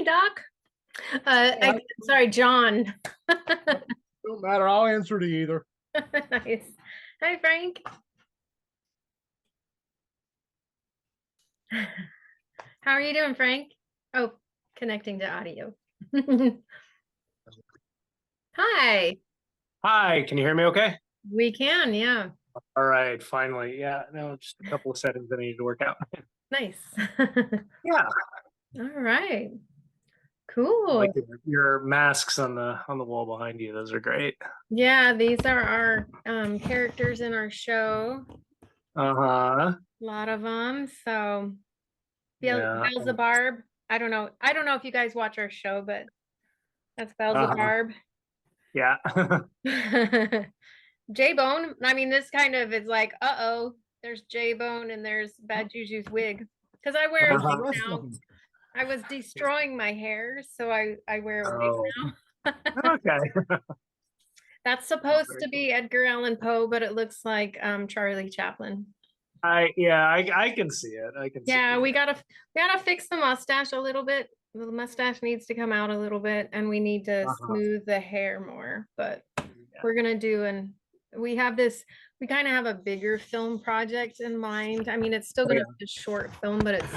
Doc. Sorry, John. Don't matter. I'll answer to either. Nice. Hi, Frank. How are you doing, Frank? Oh, connecting to audio. Hi. Hi, can you hear me okay? We can, yeah. All right, finally. Yeah, no, just a couple of settings that I need to work out. Nice. Yeah. All right. Cool. Like your masks on the wall behind you. Those are great. Yeah, these are our characters in our show. Uh-huh. A lot of them. So Yeah. Beelzebub. I don't know if you guys watch our show, but that's Beelzebub. Yeah. J-Bone. I mean, this kind of is like, there's J-Bone and there's Bad Juju's wig. Because I wear a wig now. I was destroying my hair, so I wear a wig now. Okay. That's supposed to be Edgar Allan Poe, but it looks like Charlie Chaplin. I can see it. I can see it. We gotta fix the mustache a little bit. The mustache needs to come out a little bit, and we need to smooth the hair more. But we're gonna do, we kind of have a bigger film project in mind. I mean, it's still gonna be a short film, but it's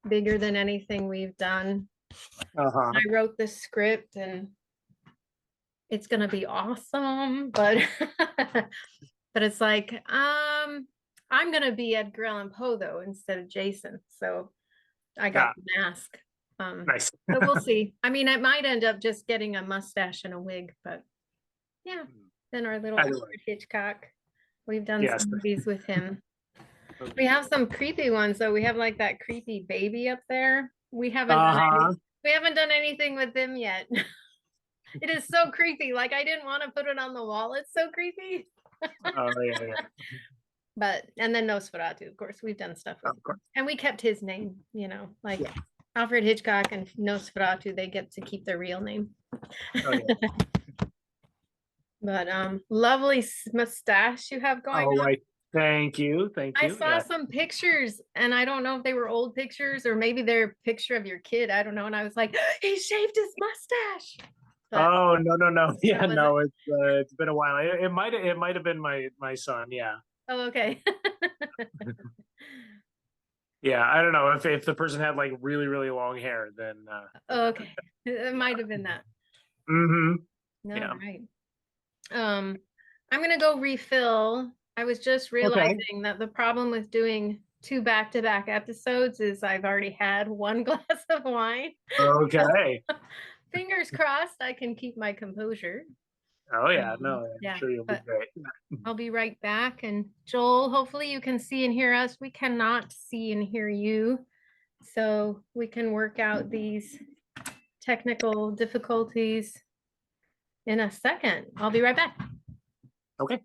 bigger than anything we've done. I wrote the script and it's gonna be awesome, but but it's like I'm gonna be Edgar Allan Poe though instead of Jason, so I got the mask. Nice. But we'll see. I mean, it might end up just getting a mustache and a wig, but yeah. Then our little Alfred Hitchcock, we've done some movies with him. We have some creepy ones though. We have like that creepy baby up there. We haven't done anything with them yet. It is so creepy. Like I didn't want to put it on the wall. It's so creepy. Oh yeah. But and then Nosferatu, of course, we've done stuff with him. And we kept his name, like Alfred Hitchcock and Nosferatu, they get to keep their real name. But lovely mustache you have going on. Right. Thank you. I saw some pictures and I don't know if they were old pictures or maybe they're a picture of your kid. I don't know. And I was like, he shaved his mustache. But no. Yeah, no, it's been a while. It might have been my son, yeah. Oh, okay. Yeah, I don't know if the person had like really, really long hair, then okay. It might have been that. No, right. I'm gonna go refill. I was just realizing that the problem with doing 2 back-to-back episodes is I've already had 1 glass of wine. Okay. Fingers crossed I can keep my composure. Oh yeah, no, I'm sure you'll be great. I'll be right back. And Joel, hopefully you can see and hear us. We cannot see and hear you. So we can work out these technical difficulties in a second. I'll be right back. Okay.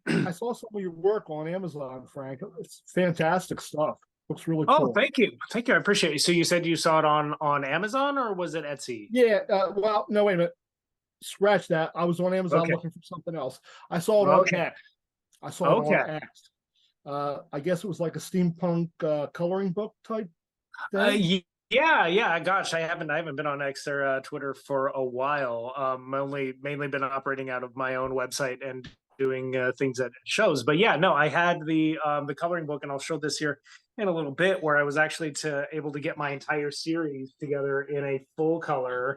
I saw some of your work on Amazon, Frank. It's fantastic stuff. Looks really cool. Oh, thank you. I appreciate it. So you said you saw it on Amazon or was it Etsy? Yeah. Well, no, wait a minute. Scratch that. I was on Amazon looking for something else. I saw it on X. I saw it on X. I guess it was like a steampunk coloring book type thing. Yeah. Gosh, I haven't been on X or Twitter for a while. Mainly been operating out of my own website and doing things at shows. But yeah, no, I had the coloring book, and I'll show this here in a little bit, where I was actually able to get my entire series together in a full color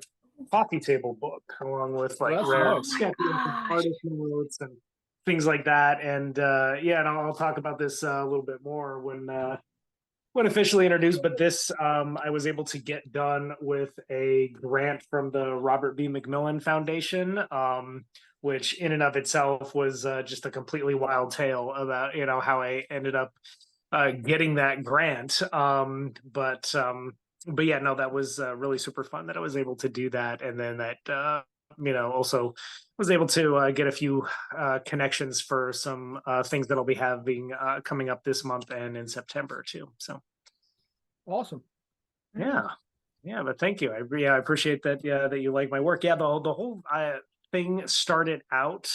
coffee table book, along with like rare sketches and artist notes and things like that. And and I'll talk about this a little bit more when officially introduced. But this I was able to get done with a grant from the Robert B. McMillan Foundation, which in and of itself was just a completely wild tale about how I ended up getting that grant. But yeah, no, that was really super fun that I was able to do that. And then that also was able to get a few connections for some things that I'll be having coming up this month and in September too. So awesome. Yeah, but thank you. I appreciate that. Yeah, that you like my work. Yeah, the whole thing started out,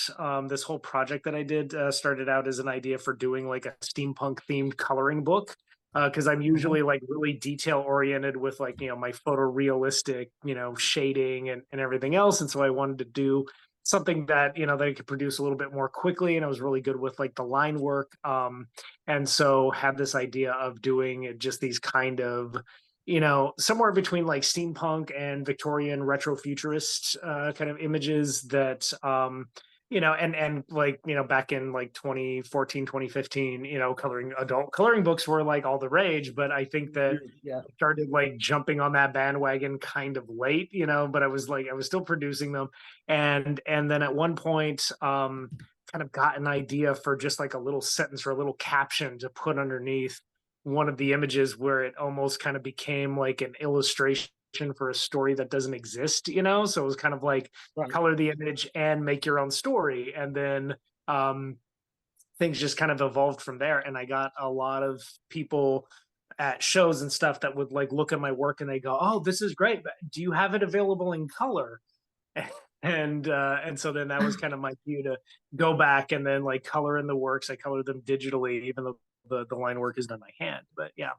this whole project that I did started out as an idea for doing like a steampunk themed coloring book. Because I'm usually like really detail oriented with like, my photorealistic, shading and everything else. And so I wanted to do something that, that I could produce a little bit more quickly. And I was really good with like the line work. And so had this idea of doing just these kind of, somewhere between like steampunk and Victorian retrofuturist kind of images that, and like, back in like 2014, 2015, adult coloring books were like all the rage, but I think that I started like jumping on that bandwagon kind of late, but I was still producing them. And then at one point, kind of got an idea for just like a little sentence or a little caption to put underneath one of the images where it almost kind of became like an illustration for a story that doesn't exist, so it was kind of like color the image and make your own story. And then things just kind of evolved from there. And I got a lot of people at shows and stuff that would like look at my work and they go, "Oh, this is great, but do you have it available in color?" And so then that was kind of my cue to go back and then like color in the works. I color them digitally, even though the line work is done by hand. But yeah,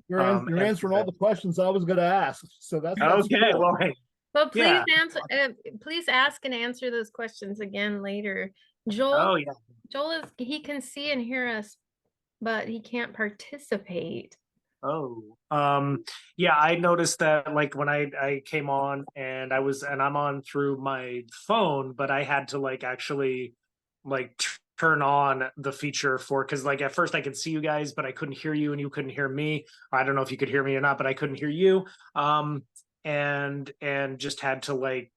you're answering all the questions I was going to ask. So that's okay. Cool. Well, hey, well, please answer. Please ask and answer those questions again later. Joel. Oh yeah. Joel he can see and hear us, but he can't participate. Oh, yeah, I noticed that like when I came on and I'm on through my phone, but I had to like actually like turn on the feature because like at first I could see you guys, but I couldn't hear you and you couldn't hear me. I don't know if you could hear me or not, but I couldn't hear you. And just had to like,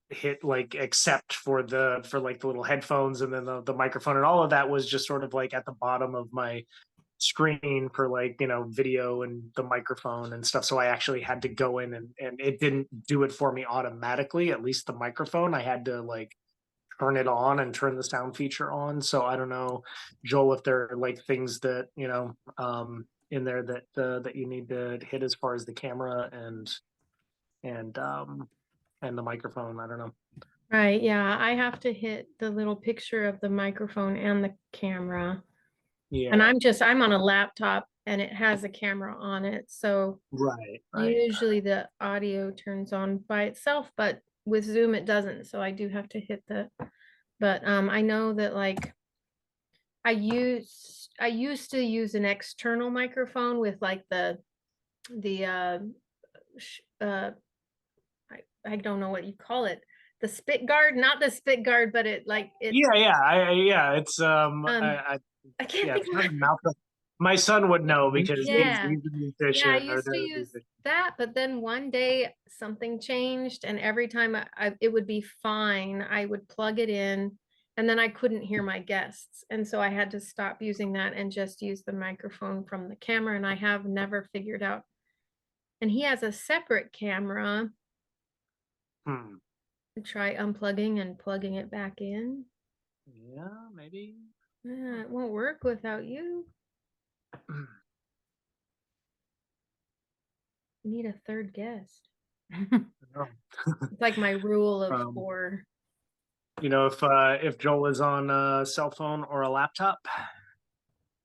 hit like accept for like the little headphones, and then the microphone, and all of that was just sort of like at the bottom of my screen for like video and the microphone and stuff. So I actually had to go in and it didn't do it for me automatically, at least the microphone. I had to like turn it on and turn the sound feature on. So I don't know, Joel, if there are like things that in there that you need to hit as far as the camera and the microphone. I don't know. Right, yeah, I have to hit the little picture of the microphone and the camera. Yeah. And I'm on a laptop and it has a camera on it. So right. Usually the audio turns on by itself, but with Zoom it doesn't. So I do have to hit but I know that like I used to use an external microphone with like the I don't know what you call it. The spit guard, not the spit guard, but it's it's I can't think of it. My son would know because he's a musician. I used to use that, but then one day something changed, and every time it would be fine, I would plug it in, and then I couldn't hear my guests, and so I had to stop using that and just use the microphone from the camera. And I have never figured out. And he has a separate camera. Try unplugging and plugging it back in. Yeah, maybe. Yeah, it won't work without you. We need a third guest. It's like my rule of 4. If Joel is on a cell phone or a laptop,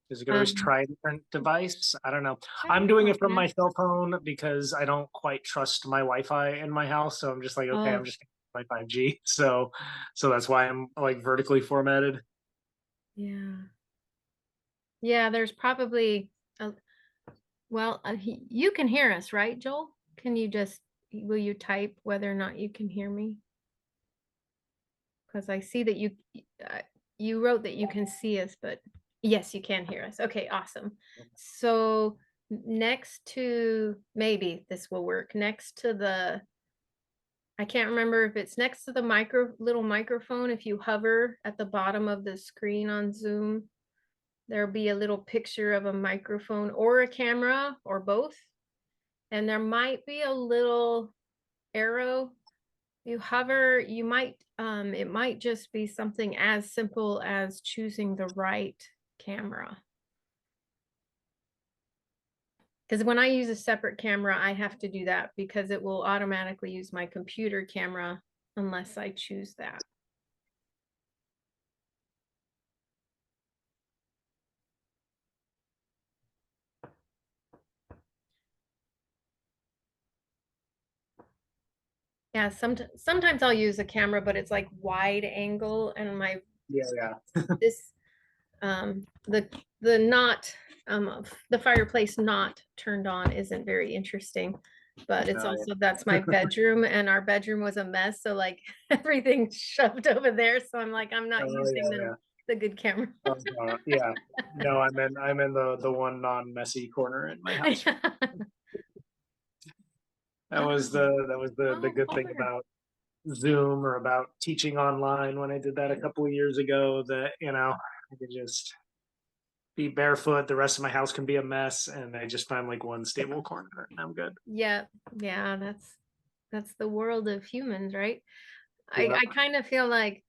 is he gonna always try a different device? I don't know. I'm doing it from my cell phone because I don't quite trust my Wi-Fi in my house. So I'm just like, okay, I'm just my 5G. So that's why I'm like vertically formatted. Yeah. Yeah, there's probably you can hear us, right, Joel? Will you type whether or not you can hear me? Because I see that you wrote that you can see us, but yes, you can hear us. Okay, awesome. So next to, maybe this will work, next to I can't remember if it's next to the little microphone. If you hover at the bottom of the screen on Zoom, there'll be a little picture of a microphone or a camera or both. And there might be a little arrow. You hover, you might, it might just be something as simple as choosing the right camera. Because when I use a separate camera, I have to do that because it will automatically use my computer camera unless I choose that. Yeah, sometimes I'll use a camera, but it's like wide angle, and my this the knot of the fireplace not turned on isn't very interesting. But it's also that's my bedroom, and our bedroom was a mess, so like everything's shoved over there. So I'm like, I'm not using the good camera. Yeah, no, I'm in the one non-messy corner in my house. That was the good thing about Zoom or about teaching online when I did that a couple of years ago, that I could just be barefoot, the rest of my house can be a mess, and I just find like one stable corner and I'm good. Yeah, that's the world of humans, right? I kind of feel like,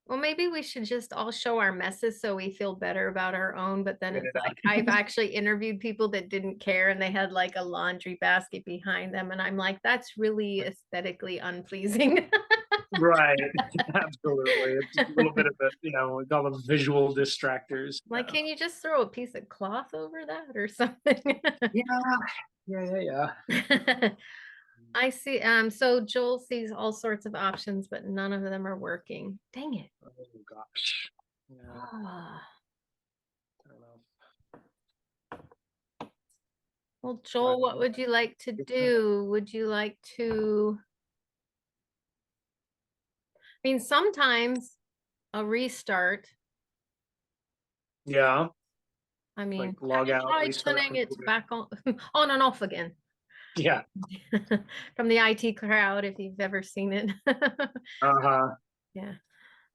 well, maybe we should just all show our messes so we feel better about our own. But then it's like, I've actually interviewed people that didn't care, and they had like a laundry basket behind them. And I'm like, that's really aesthetically unpleasing. Right. Absolutely. It's a little bit of a, we call them visual distractors. Like, can you just throw a piece of cloth over that or something? Yeah. I see. So Joel sees all sorts of options, but none of them are working. Dang it. Oh gosh. Yeah. Ah. I don't know. Well, Joel, what would you like to do? Would you like to? I mean, sometimes a restart. Yeah. I mean, Like log out, try restart. turning it back on and off again. Yeah. From the IT crowd, if you've ever seen it. Uh-huh. Yeah.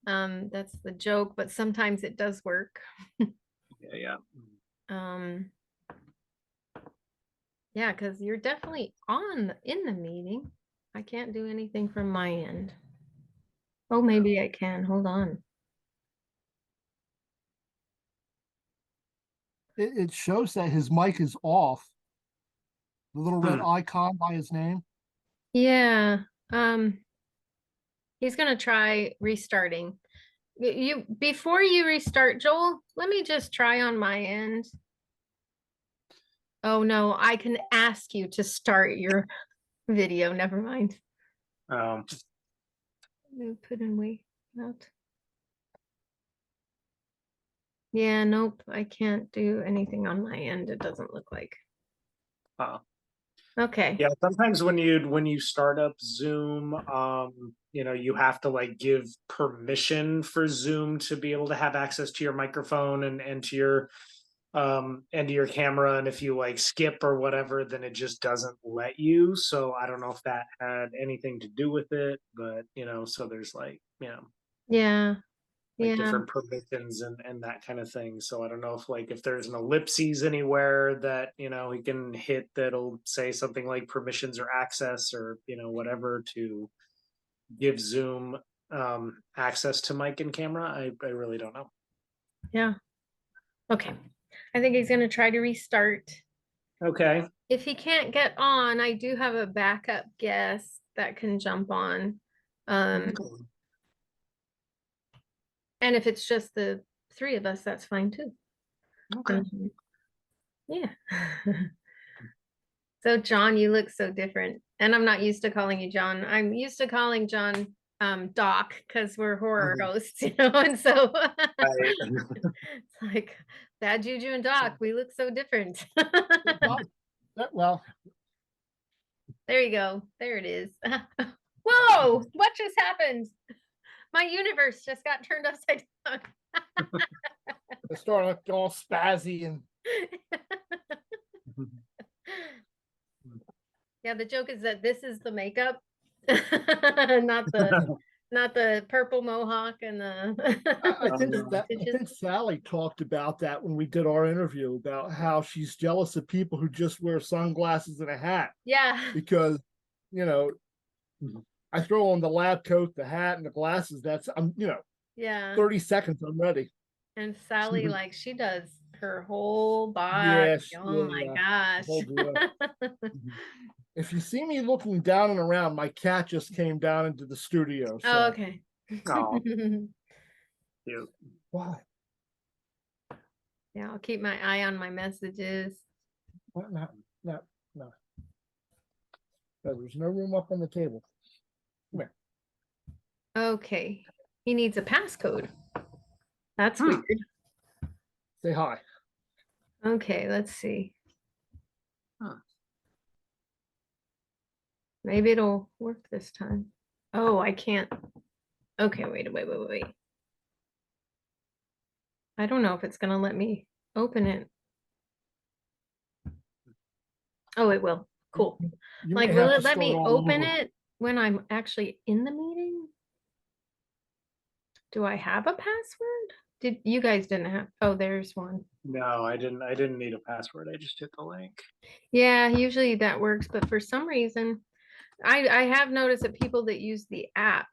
That's the joke, but sometimes it does work. Yeah. Yeah, because you're definitely in the meeting. I can't do anything from my end. Oh, maybe I can. Hold on. It shows that his mic is off. The little red icon by his name. Yeah. He's gonna try restarting. You before you restart, Joel, let me just try on my end. Oh no, I can ask you to start your video. Never mind. Put in wait out. Yeah, nope, I can't do anything on my end. It doesn't look like. Okay. Yeah, sometimes when you start up Zoom, you have to like give permission for Zoom to be able to have access to your microphone and to your camera, and if you like skip or whatever, then it just doesn't let you. So I don't know if that had anything to do with it, but so there's like Yeah. like different permissions and that kind of thing. So I don't know if there's an ellipses anywhere that he can hit that'll say something like permissions or access or whatever to give Zoom access to mic and camera. I really don't know. Yeah. Okay. I think he's gonna try to restart. Okay. If he can't get on, I do have a backup guest that can jump on. And if it's just the three of us, that's fine too. Okay. Yeah. So John, you look so different. And I'm not used to calling you John. I'm used to calling John Doc, because we're horror hosts, and so it's like Bad Juju and Doc, we look so different. Well, there you go. There it is. Whoa, what just happened? My universe just got turned upside down. It started all spazzy and yeah, the joke is that this is the makeup, not the purple mohawk and the I think Sally talked about that when we did our interview, about how she's jealous of people who just wear sunglasses and a hat. Yeah. Because, I throw on the lab coat, the hat, and the glasses. Yeah. 30 seconds, I'm ready. And Sally, like, she does her whole body. Yes, oh my gosh. If you see me looking down and around, my cat just came down into the studio. So. Oh, okay. Why? Yeah, I'll keep my eye on my messages. No. There's no room up on the table. Okay. He needs a passcode. That's weird. Say hi. Okay, let's see. Huh. Maybe it'll work this time. Oh, I can't. Okay, wait. I don't know if it's gonna let me open it. Oh, it will. Cool. You Like, may will have it to let start me all open over. it when I'm actually in the meeting? Do I have a password? Did you guys didn't have? Oh, there's one. No, I didn't need a password. I just hit the link. Yeah, usually that works, but for some reason, I have noticed that people that use the app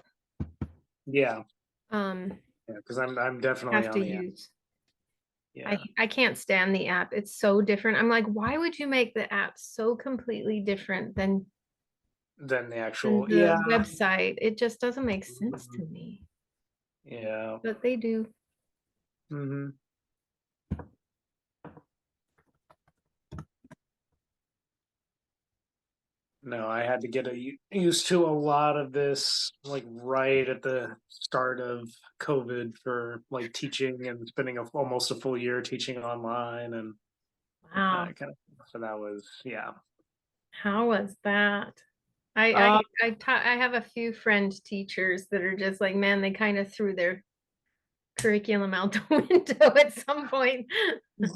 Yeah, um because I'm definitely have on to the app. use. Yeah. I can't stand the app. It's so different. I'm like, why would you make the app so completely different than Then the actual the website? It just doesn't make sense to me. Yeah. But they do. Mm-hmm. No, I had to get used to a lot of this, like right at the start of COVID for like teaching and spending almost a full year teaching online and Wow. kind of. So that was How was that? Uh, I have a few friend teachers that are just like, man, they kind of threw their curriculum out the window at some point.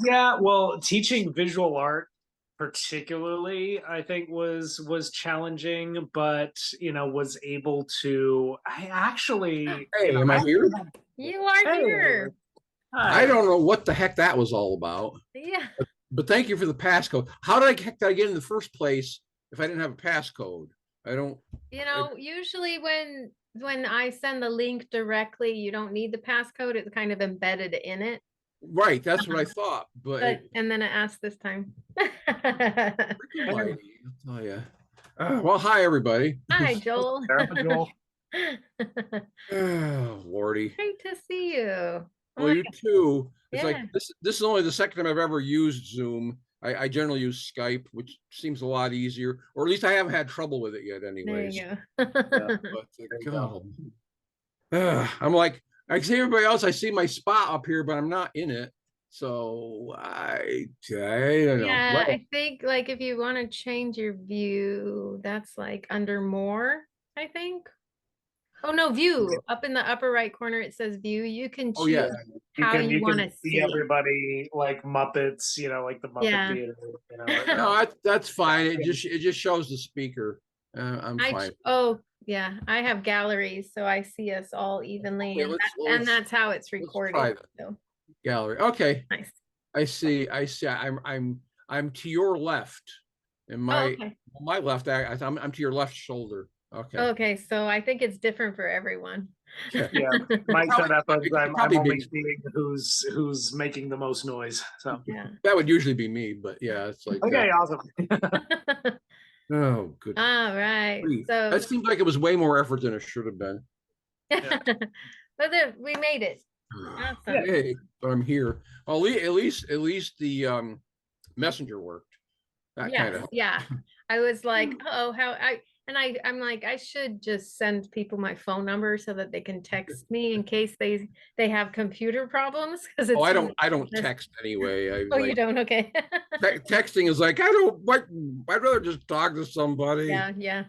yeah. Well, teaching visual art particularly I think was challenging, but was able to. I actually Hey, am I here? You are Hey, here. I don't know what the heck that was all about, Yeah. but thank you for the passcode. How did I get in the first place if I didn't have a passcode? I don't. Usually when I send the link directly, you don't need the passcode. It's kind of embedded in it. Right, that's what I thought, but And then it asks this time. freaking mighty, I'll tell you. Well, hi everybody. Hi, Joel. Joel. Oh, Lordy. Great to see you. Well, you too. It's Yeah. like this is only the second time I've ever used Zoom. I generally use Skype, which seems a lot easier, or at least I haven't had trouble with it yet There anyways. you Yeah, go. but God. I'm like, I see everybody else. I see my spot up here, but I'm not in it. So I don't know. Yeah, Well, I think like if you want to change your view, that's like under more, I think. Oh no, view. Up in the upper right corner, it says view. You can oh choose yeah, how you want to see see it. everybody like Muppets, like the Muppet Yeah. Theater, no, that's fine. It just shows the speaker. I'm fine. Oh yeah, I have galleries, so I see us all evenly, Okay, and that's how it's try recorded. that. So Gallery. Okay, nice. I see. I'm to your left, and Okay. my left. I'm to your left shoulder. Okay. Okay, so I think it's different for everyone. Yeah, my setup is I'm probably only be- seeing who's making the most noise. So Yeah. That would usually be me, but yeah, it's like okay, awesome. oh, good. All right. So That seems like it was way more effort than it should have been. but we made it. Awesome. Hey, but I'm here. Well, at least the messenger worked. That kind of. Yeah. I was like, oh, I'm like, I should just send people my phone number so that they can text me in case they have computer problems. Because Oh, I don't text anyway. Oh, you don't? Okay. Texting is like I'd rather just talk to somebody. Yeah.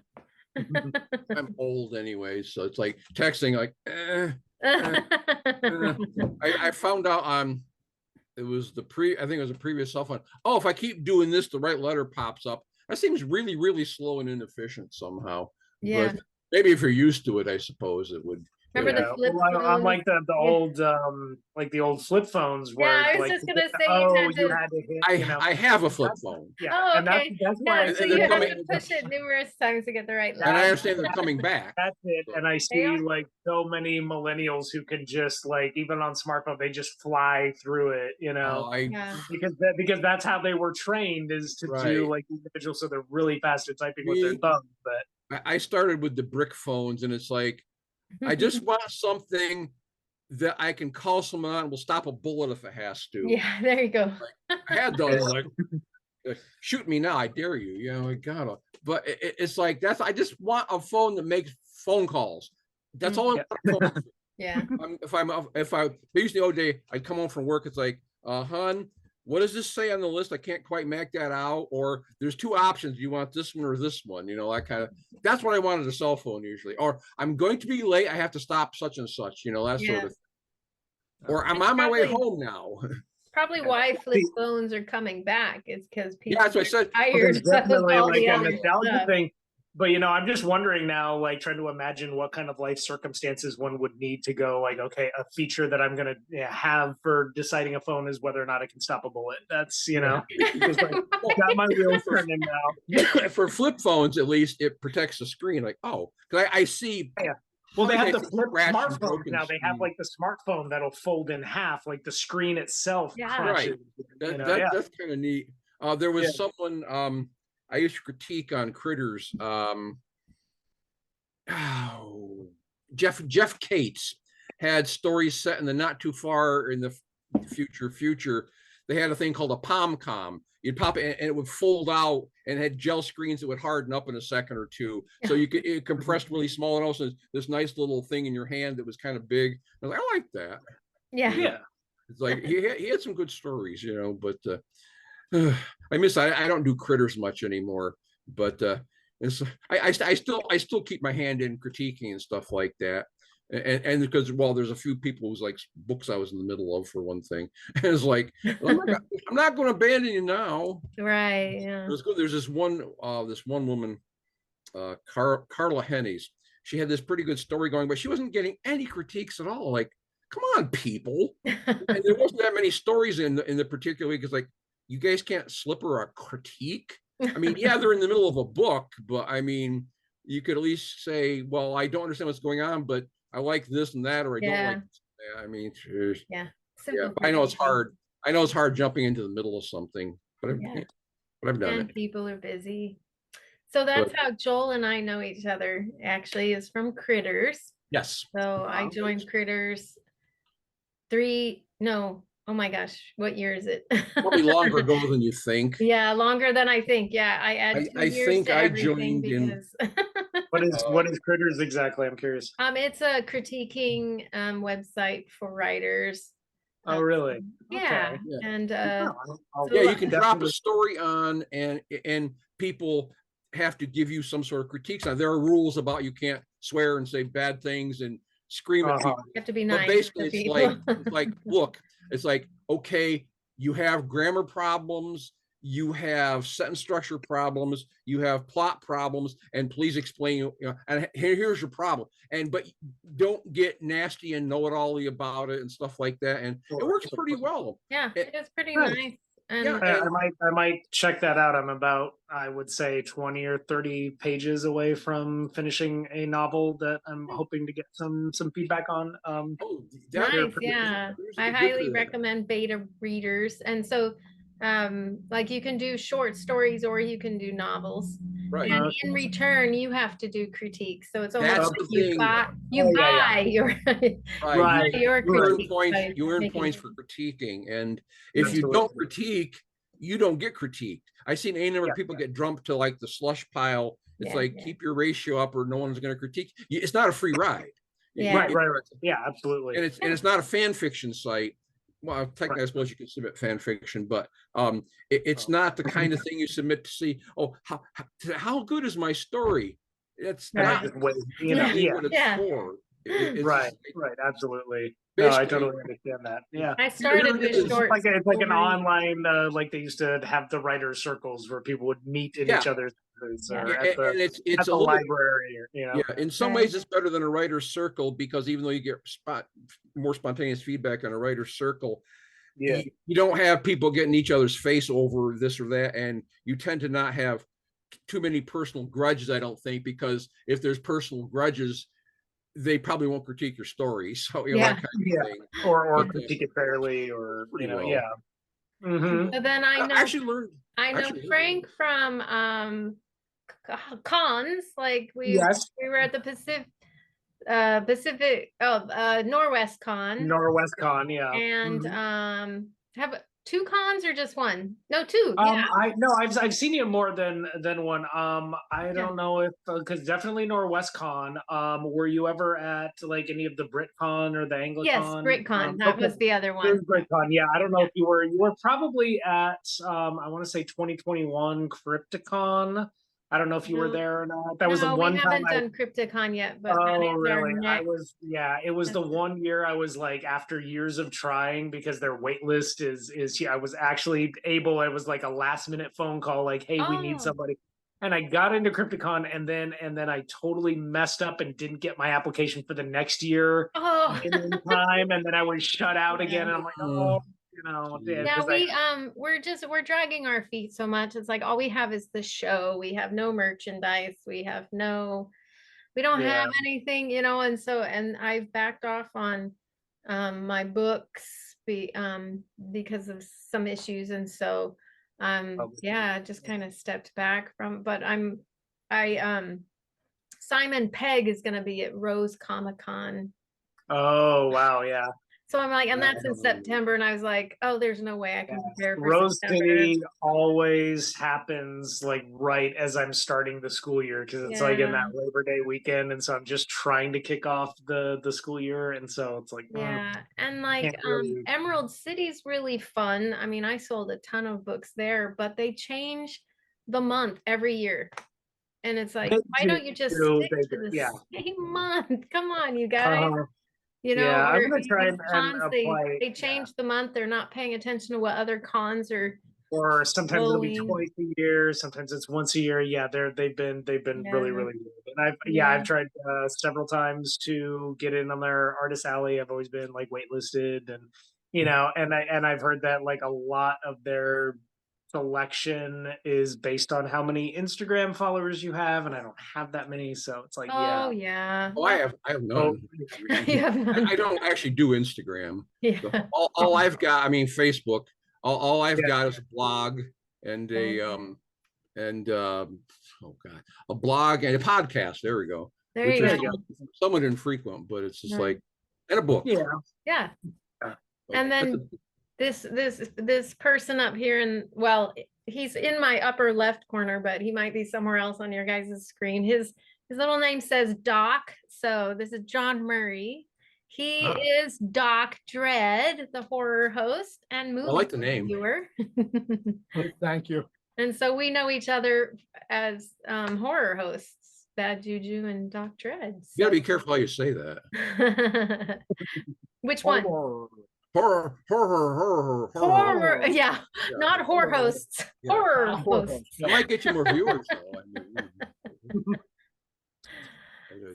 I'm old anyway, so it's like texting like I found out on it was I think it was a previous cell phone. Oh, if I keep doing this, the right letter pops up. That seems really, really slow and inefficient somehow. Yeah. But maybe if you're used to it, I suppose it would. Remember the flip phone? Unlike the old like the old flip phones where I was like just gonna say you had to hit, I have a flip phone. Yeah. Oh, and okay. that's why So and you they're have coming- to push it numerous times to get the right And I letter. understand they're coming back. That's it. And I They see are? like so many millennials who can just like even on smartphone they just fly through it, Yeah. because that's how they were trained is to do like individual, so they're really fast at typing with their thumbs. But I started with the brick phones, and it's like I just want something that I can call someone on and will stop a bullet if it has to. Yeah, there you go. I had those like shoot me now, I dare you. I gotta. But it's like I just want a phone that makes phone calls. That's all. Yeah. If I usually all day, I'd come home from work. It's like, hon, what does this say on the list? I can't quite make that out. Or there's two options. You want this one or this one? You know, that kind of. That's what I wanted a cell phone usually. Or I'm going to be late. I have to stop such and such. You know, that sort of thing. Or I'm on my way home now. Probably why flip phones are coming back is because people that's what I said. There's definitely like a nostalgia thing. But, you know, I'm just wondering now, like trying to imagine what kind of life circumstances one would need to go like, okay, a feature that I'm going to have for deciding a phone is whether or not it can stop a bullet. That's, you know, just like, got my wheels turning now. For flip phones, at least it protects the screen. Like, oh, because I see. Yeah. Well, they have the flip smartphones now. They have like the smartphone that'll fold in half, like the screen itself. Right. That's kind of neat. There was someone I used to critique on Critters. Jeff Cates had stories set in the not too far in the future. They had a thing called a POM-COM. You'd pop it and it would fold out and had gel screens that would harden up in a second or two. So it compressed really small, and also this nice little thing in your hand that was kind of big. I was like, I like that. Yeah. Yeah. It's like he had some good stories, you know, but I don't do Critters much anymore, but I still keep my hand in critiquing and stuff like that. And because there's a few people who's like books I was in the middle of, for one thing. And it's like, I'm not going to abandon you now. Right. Yeah. There's this one woman, Carla Hennies. She had this pretty good story going, but she wasn't getting any critiques at all. Like, come on, people. And there wasn't that many stories in the particular, because like, you guys can't slip her a critique. I mean, yeah, they're in the middle of a book, but I mean, you could at least say, well, I don't understand what's going on, but I like this and that, or I don't like this. I mean, I know it's hard. I know it's hard jumping into the middle of something, but I've done it. People are busy. So that's how Joel and I know each other, actually, is from Critters. Yes. So I joined Critters oh my gosh, what year is it? Probably longer ago than you think. Yeah, longer than I think. Yeah, I add 2 years think to I everything joined because what is Critters exactly? I'm curious. It's a critiquing website for writers. Oh, really? Yeah. Okay. And you can drop a story on, and people have to give you some sort of critiques on. There are rules about you can't swear and say bad things and scream at people. You have to be nice. But basically, it's like, look, it's like, okay, you have grammar problems, you have sentence structure problems, you have plot problems, and please explain, you know, and here's your problem. But don't get nasty and know-it-all about it and stuff like that. And it works pretty well. Yeah, it is pretty nice. And I might check that out. I'm about, I would say, 20 or 30 pages away from finishing a novel that I'm hoping to get some feedback on. Nice, yeah. I highly recommend beta readers. And so like you can do short stories or you can do novels. Right. And in return, you have to do critiques. So it's almost like you buy your critique. You earn points for critiquing. And if you don't critique, you don't get critiqued. I've seen a number of people get dumped to like the slush pile. It's keep your ratio up or no one's going to critique. It's not a free ride. Right. Yeah, absolutely. And it's not a fan fiction site. Well, technically, I suppose you can submit fan fiction, but it's not the kind of thing you submit to see. Oh, how good is my story? It's not what it's for. Right. Absolutely. No, I totally understand that. Yeah, I started with short. It's like an online, like they used to have the writers' circles where people would meet in each other's or at the library. Or, you know. Yeah, in some ways it's better than a writer's circle, because even though you get more spontaneous feedback on a writer's circle, you don't have people getting each other's face over this or that, and you tend to not have too many personal grudges, I don't think, because if there's personal grudges, they probably won't critique your story. So that kind of thing. Or critique it fairly, or Mm-hmm. So then I know Frank from cons, like we were at the Norwest Con. Norwest Con, yeah. And 2 cons or just 1? No, 2. Yeah. I've seen you more than one. I Yeah. don't know if because definitely NorwestCon. Were you ever at like any of the BritCon or the AngloCon? Yes, BritCon. That was the other There's one. BritCon. Yeah, I don't know if you were probably at I want to say 2021 Crypticon. I don't know if you were No. there or not. That was the No, one we time haven't done Crypticon yet, but that Oh, is our really? next. It was the one year I was like, after years of trying, because their wait list I was actually able, it was like a last minute phone call, like, hey, we need Oh, somebody. And I got into Crypticon and then I totally messed up and didn't get my application for the next year oh. in time. And then I was shut out Yeah. again. And I'm like, oh, you know, Yeah, because we're dragging our feet so much. It's like all we have is the show. We have no merchandise. We don't have anything, you know, and so I've backed off on my books because of some issues, and so yeah, just kind of stepped back from, but Simon Pegg is going to be at Rose Comic Con. Oh, wow, yeah. So I'm like, and that's in September, and I was like, oh, there's no way I can prepare for Rose September. City always happens like right as I'm starting the school year, because it's like in that Labor Day weekend, and so I'm just trying to kick off the school year, and so it's like and like Emerald City's really fun. I mean, I sold a ton of books there, but they change the month every year, and it's like, why don't you just stick to the same month? Come on, you guys. You know, I'm or gonna try and cons, apply. they change the month. They're not paying attention to what other cons are. Or sometimes it'll be going. twice a year. Sometimes it's once a year. Yeah, they've been really good. And I've tried several times to get in on their artist alley. I've always been like waitlisted, and you know, and I've heard that like a lot of their selection is based on how many Instagram followers you have, and I don't have that many, so it's like Oh yeah. Oh, I have none. You have none. I don't actually do Instagram. Yeah. All I've got, I mean, Facebook. All I've got is a blog and a a blog and a podcast. There we go. There you go. Somewhat infrequent, but it's just like, and a book. Yeah. And then this person up here, and well, he's in my upper left corner, but he might be somewhere else on your guys' screen. His little name says Doc. So this is John Murray. He is Doc Dread, the horror host and movie I like the name. reviewer. Thank you. And so we know each other as horror hosts, Bad JuJu and Doc Dread. So. You gotta be careful how you say that. Which one? Horror. Yeah, not horror hosts. Yeah. Horror hosts. I might get you more viewers though.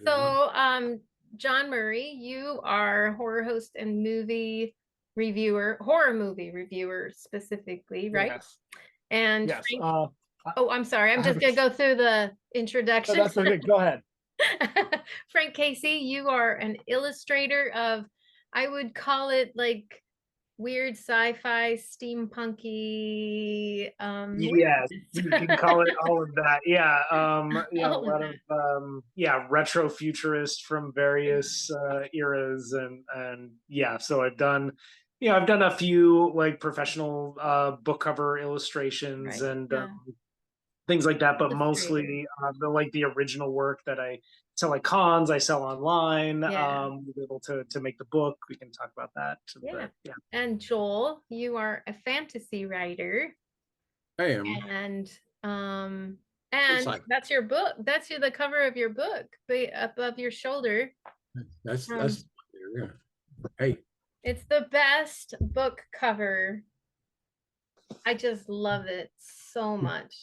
So, John Murray, you are horror host and movie reviewer, horror movie reviewer specifically, right? Yes. And yes. I'm sorry. I'm just gonna go through the introduction. That's okay. Go ahead. Frank Casey, you are an illustrator of, I would call it like weird sci-fi, steampunky. Yes, you can call it all of that. Yeah, a lot of retro futurist from various eras, and yeah. So I've done a few like professional book cover illustrations and things like that, but mostly the original work that I sell at cons, I sell online. We're able to make the book. We can talk about that. But, And Joel, you are a fantasy writer. I am. And that's your book. That's the cover of your book, above your shoulder. That's hey. It's the best book cover. I just love it so much.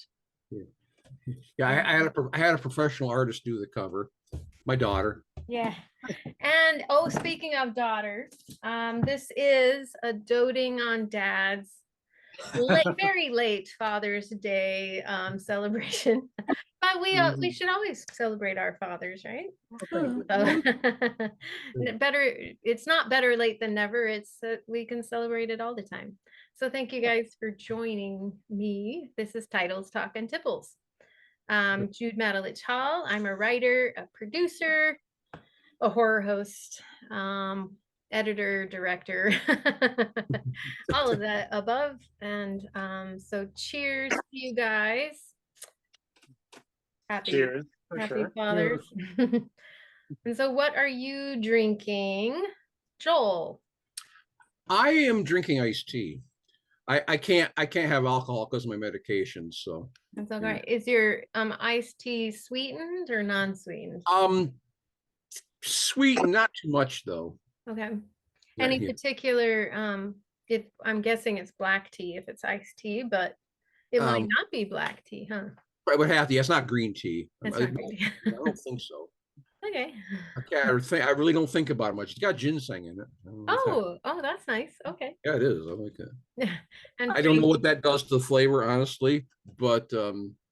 Yeah, I had a professional artist do the cover. My daughter. Yeah. And speaking of daughters, this is a doting on dads very late Father's Day celebration. But we should always celebrate our fathers, right? So, it's not better late than never. It's we can celebrate it all the time. So thank you guys for joining me. This is Titles, Talk, and Tipples. Jude Matulich-Hall. I'm a writer, a producer, a horror host. editor, director, all of that above. And so cheers to you guys. Cheers. For Happy sure. Father's. And so what are you drinking, Joel? I am drinking iced tea. I can't have alcohol because of my medication. So That's okay. Is your iced tea sweetened or non-sweetened? Sweet, not too much though. Okay. Yeah, Any yeah. particular I'm guessing it's black tea if it's iced tea, but it might not be black tea, huh? It would have to. Yeah, it's not green tea. It's I not green tea. don't think so. Okay. I really don't think about it much. It's got ginseng in it. Oh, that's nice. Okay. Yeah, it is. I like it. And I don't know what that does to the flavor, honestly, but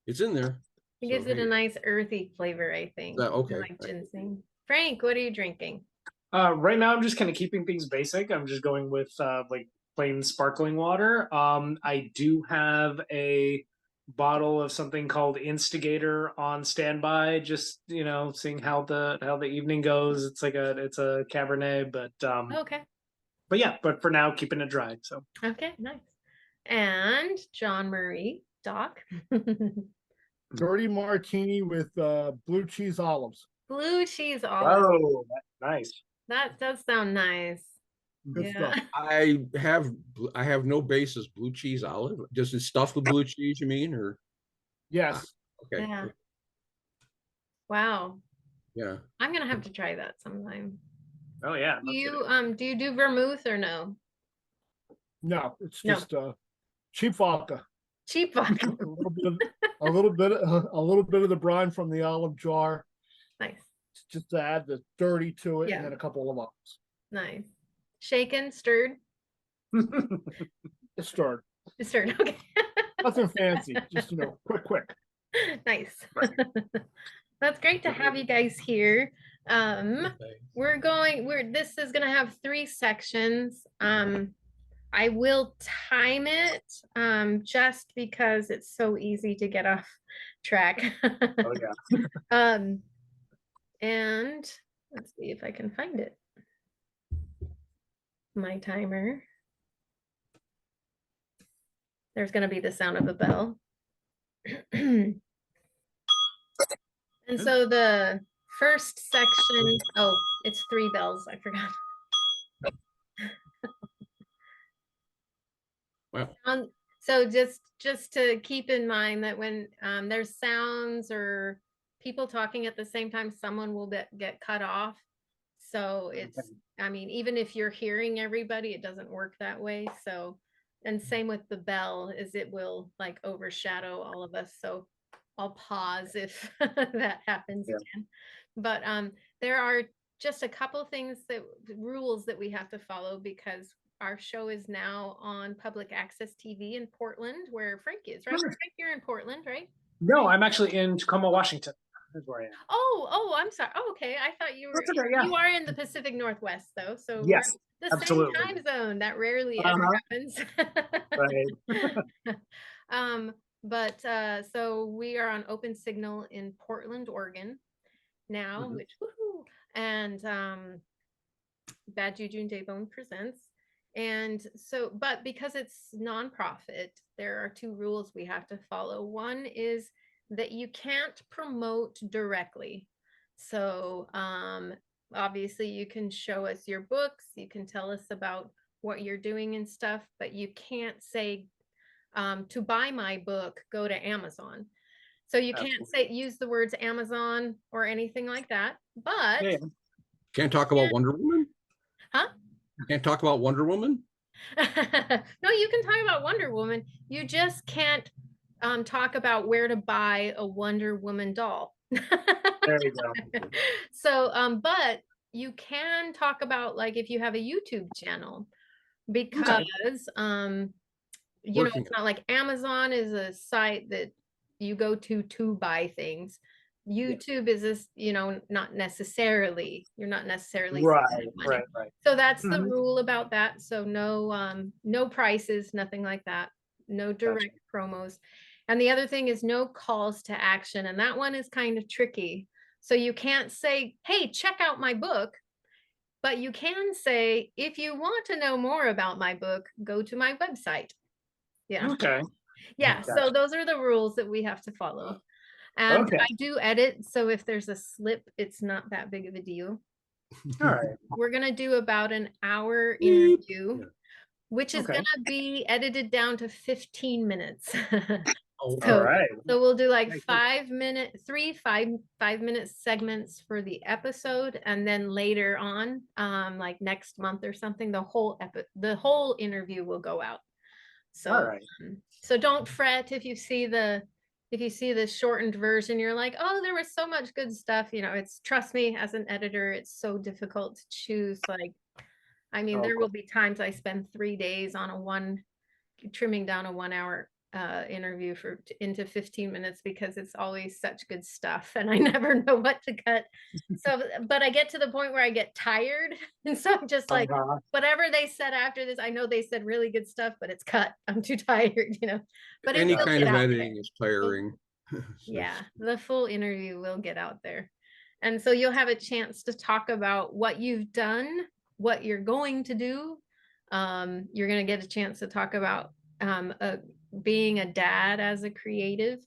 it's in there. It gives it a nice earthy flavor, I think. Okay. Like ginseng. Frank, what are you drinking? Right now, I'm just kind of keeping things basic. I'm just going with like plain sparkling water. I do have a bottle of something called Instigator on standby, just seeing how the evening goes. It's a Cabernet, but Okay. but yeah, but for now, keeping it dry. So Okay, nice. And John Marie, Doc. Dirty martini with blue cheese olives. Blue cheese olives. oh, that's nice. That does sound nice. Good stuff. I have no basis. Blue cheese olive. Just it's stuffed with blue cheese, you mean, or? Yes. Okay. Yeah. Wow. Yeah. I'm gonna have to try that sometime. Oh yeah. Do you do vermouth or no? No, it's just cheap vodka. Cheap vodka. a little bit of the brine from the olive jar. Nice. Just to add the dirty to it, Yeah. and then a couple of olives. Nice. Shaken, stirred. It's stirred. It's stirred. Okay. Nothing fancy. Just quick. Nice. That's great to have you guys here. This is gonna have 3 sections. I will time it just because it's so easy to get off track. Oh yeah. And let's see if I can find it. My timer. There's going to be the sound of a bell. And so the first section, it's 3 bells. I forgot. Wow. So just to keep in mind that when there's sounds or people talking at the same time, someone will get cut off. So it's, I mean, even if you're hearing everybody, it doesn't work that way. So, and same with the bell, is it will like overshadow all of us. So I'll pause if that happens again. But there are just a couple things rules that we have to follow because our show is now on public access TV in Portland, where Frank is, right? Frank, you're in Portland, right? No, I'm actually in Tacoma, Washington. That's where I am. Oh, I'm sorry. Oh, okay. I thought you were. Okay, yeah. You are in the Pacific Northwest, though. So yes, we're the absolutely. same time zone. That rarely ever happens. Right. But so we are on Open Signal in Portland, Oregon now, which woohoo! And Bad Juju and Daybone presents. And so, but because it's nonprofit, there are 2 rules we have to follow. One is that you can't promote directly. So obviously you can show us your books, you can tell us about what you're doing and stuff, but you can't say to buy my book, go to Amazon. So you can't use the words Amazon or anything like that. But can't talk about Wonder Woman? Huh? Can't talk about Wonder Woman? No, you can talk about Wonder Woman. You just can't talk about where to buy a Wonder Woman doll. There you go. So, but you can talk about like if you have a YouTube channel, because it's not like Amazon is a site that you go to buy things. YouTube is this, not necessarily, you're not necessarily right. So that's the rule about that. So no prices, nothing like that. No direct promos. And the other thing is no calls to action. And that one is kind of tricky. So you can't say, hey, check out my book. but you can say, if you want to know more about my book, go to my website. Yeah. Okay. Yeah. Gotcha. So those are the rules that we have to follow. And Okay. I do edit. So if there's a slip, it's not that big of a deal. All right. We're going to do about an hour interview, which is Okay. going to be edited down to 15 minutes. All So, right. so we'll do like Okay, cool. 5-minute segments for the episode, and then later on, like next month or something, the whole interview will go out. So, All right. So don't fret if you see the shortened version. You're like, oh, there was so much good stuff. You know, it's, trust me, as an editor, it's so difficult to choose. Like, I mean, there will be times I spend 3 days on trimming down a 1 hour interview into 15 minutes, because it's always such good stuff and I never know what to cut. So, but I get to the point where I get tired, and so I'm just like, whatever they said after this, I know they said really good stuff, but it's cut. I'm too tired, you know. But any kind of editing is tiring. Yeah, the full interview will get out there, and so you'll have a chance to talk about what you've done, what you're going to do. You're going to get a chance to talk about being a dad as a creative,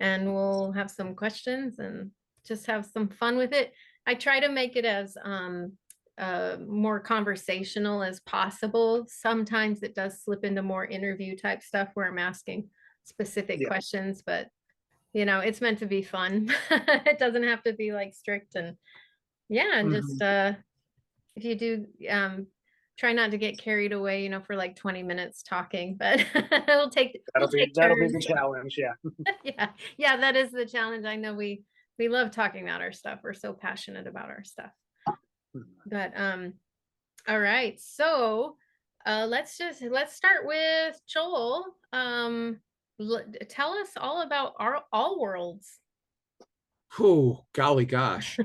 and we'll have some questions and just have some fun with it. I try to make it as more conversational as possible. Sometimes it does slip into more interview type stuff where I'm asking specific questions, but you know, it's meant to be fun. It doesn't have to be like strict, and just if you do try not to get carried away, you know, for like 20 minutes talking, but that'll be the challenge. Yeah. Yeah, that is the challenge. I know we love talking about our stuff. We're so passionate about our stuff. But all right, so let's start with Joel. Tell us all about our AllWorlds. Oh, golly gosh.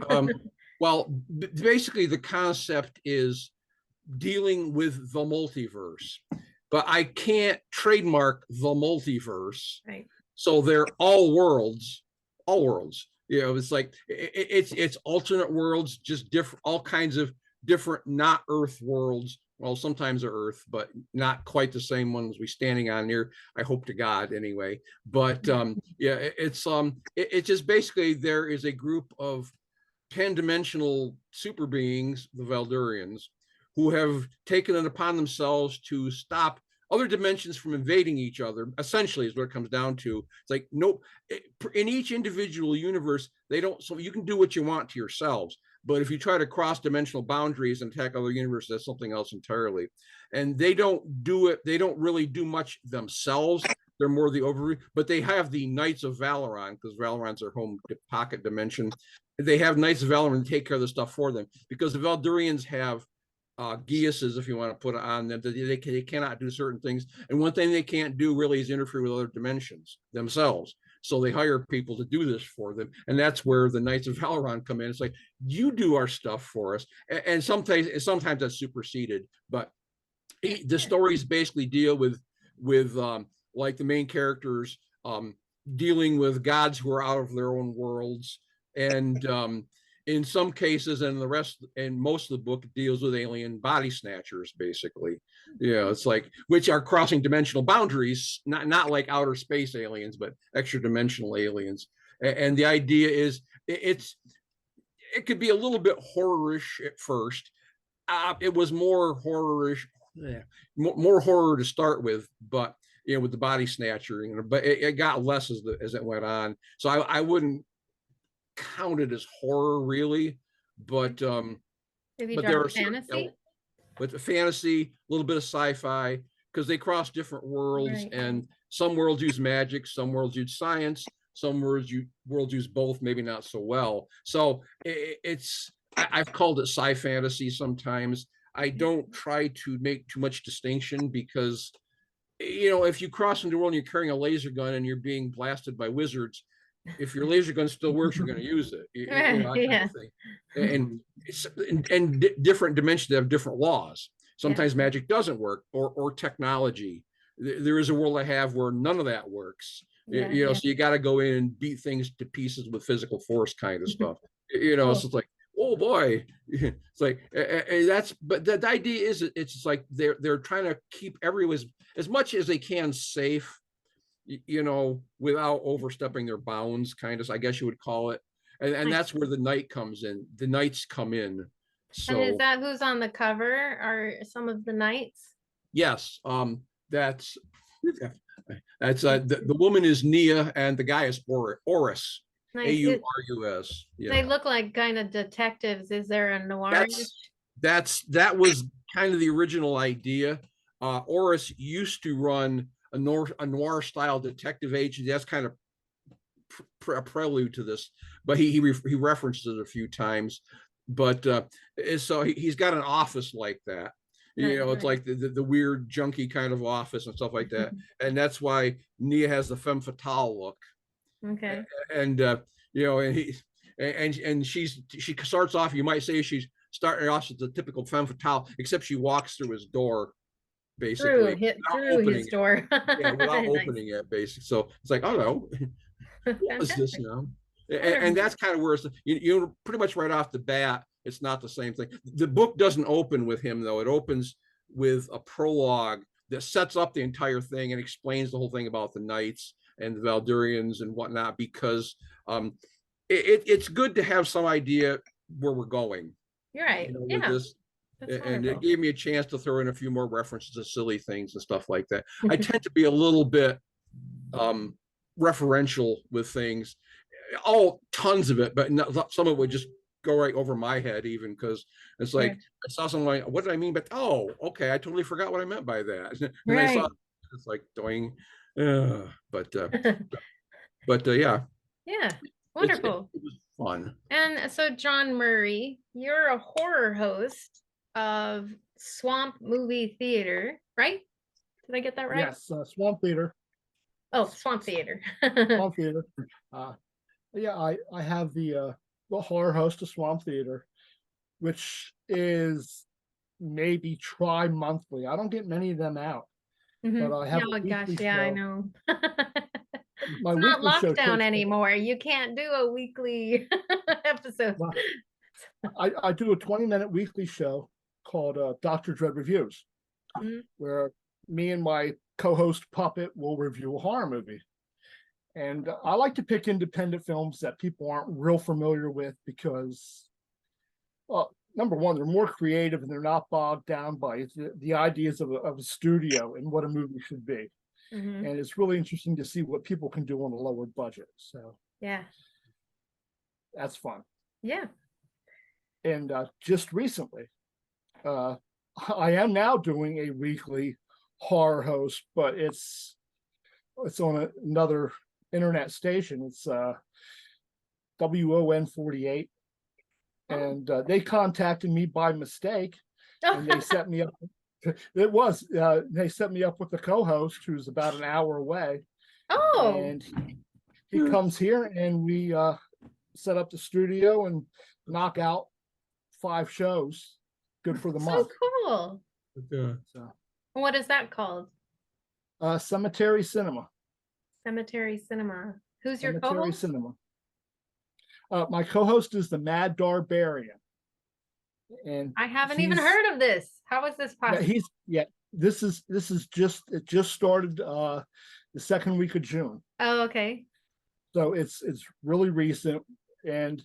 Well, basically the concept is dealing with the multiverse, but I can't trademark the multiverse. Right. So they're all worlds. You know, it's like it's alternate worlds, just different, all kinds of different not Earth worlds. Well, sometimes they're Earth, but not quite the same ones we standing on here. I hope to God anyway. But it's just basically there is a group of 10-dimensional super beings, the Valdurians, who have taken it upon themselves to stop other dimensions from invading each other, essentially is what it comes down to. It's like, nope, in each individual universe, they don't, so you can do what you want to yourselves. But if you try to cross dimensional boundaries and attack other universes, that's something else entirely. And they don't do it, they don't really do much themselves. They're more the overview, but they have the Knights of Valoron, because Valoron's their home pocket dimension. They have Knights of Valoron to take care of the stuff for them, because the Valdurians have Geases, if you want to put it on them, they cannot do certain things. And one thing they can't do really is interfere with other dimensions themselves. So they hire people to do this for them. And that's where the Knights of Valoron come in. It's like, you do our stuff for us. And sometimes that's superseded. But the stories basically deal with like the main characters dealing with gods who are out of their own worlds. And in some cases, and most of the book deals with alien body snatchers, basically. It's like, which are crossing dimensional boundaries, not like outer space aliens, but extra dimensional aliens. And the idea is it could be a little bit horror-ish at first. It was more horror-ish, more horror to start with, but with the body snatcher, but it got less as it went on. So I wouldn't count it as horror really, but there are fantasy, but the fantasy, a little bit of sci-fi, because they cross different worlds, and some worlds use magic, some worlds use science, some worlds use both, maybe not so well. So I've called it sci-fantasy sometimes. I don't try to make too much distinction, because if you cross into the world and you're carrying a laser gun and you're being blasted by wizards, if your laser gun still works, you're going to use it. Kind of thing. And different dimensions have different laws. Sometimes magic doesn't work, or technology. There is a world I have where none of that works. So you got to go in and beat things to pieces with physical force, kind of stuff. So it's like, oh boy, it's like but the idea is it's like they're trying to keep everyone as much as they can safe, without overstepping their bounds, kind of, I guess you would call it. And that's where the night comes in. The nights come in. So, and is that who's on the cover? Are some of the knights? yes, that's the woman is Nia and the guy is Oris. Nice. Aurus. Yeah. They look like kind of detectives. Is there a noir? That was kind of the original idea. Oris used to run a noir style detective agency. That's kind of a prelude to this, but he referenced it a few times. But so he's got an office like that. It's like the weird junky kind of office and stuff like that. And that's why Nia has the femme fatale look. Okay. And and she starts off, you might say she's starting off as the typical femme fatale, except she walks through his door, basically through his door. Without opening it, basically. So it's like, oh no, what is this now? And that's kind of where it's pretty much right off the bat, it's not the same thing. The book doesn't open with him, though. It opens with a prologue that sets up the entire thing and explains the whole thing about the knights and the Valdurians and whatnot, because it's good to have some idea where we're going. You're right. With this. And it gave me a chance to throw in a few more references to silly things and stuff like that. I tend to be a little bit referential with things, tons of it, but some of it would just go right over my head, even, because it's like, I saw something like, what did I mean? But okay, I totally forgot what I meant by that. And I saw it's like doing, but yeah. Yeah, wonderful. It was fun. And so, John Murray, you're a horror host of Swamp Movie Theater, right? Did I get that right? Yes, Swamp Theater. Oh, Swamp Theater. Swamp Theater. Yeah, I have the horror host of Swamp Theater, which is maybe tri-monthly. I don't get many of them out, but I have. Oh gosh, yeah, I know. My it's not lockdown anymore. You can't do a weekly episode. Well, I do a 20-minute weekly show called Dr. Dread Reviews, where me and my co-host Puppet will review a horror movie. And I like to pick independent films that people aren't real familiar with because, well, number one, they're more creative and they're not bogged down by the ideas of a studio and what a movie should be. And it's really interesting to see what people can do on a lower budget. So yeah, that's fun. Yeah. And just recently, I am now doing a weekly horror host, but it's on another internet station. It's WON 48, and they contacted me by mistake, and they set me up. They set me up with the co-host who's about an hour away. Oh, and he comes here, and we set up the studio and knock out 5 shows, good for the month. So cool. So, what is that called? Cemetery Cinema. Cemetery Cinema. Who's your Cemetery co-host? Cinema. My co-host is the Mad Darbarian, and I haven't even heard of this. How is this possible? This is just started the second week of June. Oh, okay. So it's really recent, and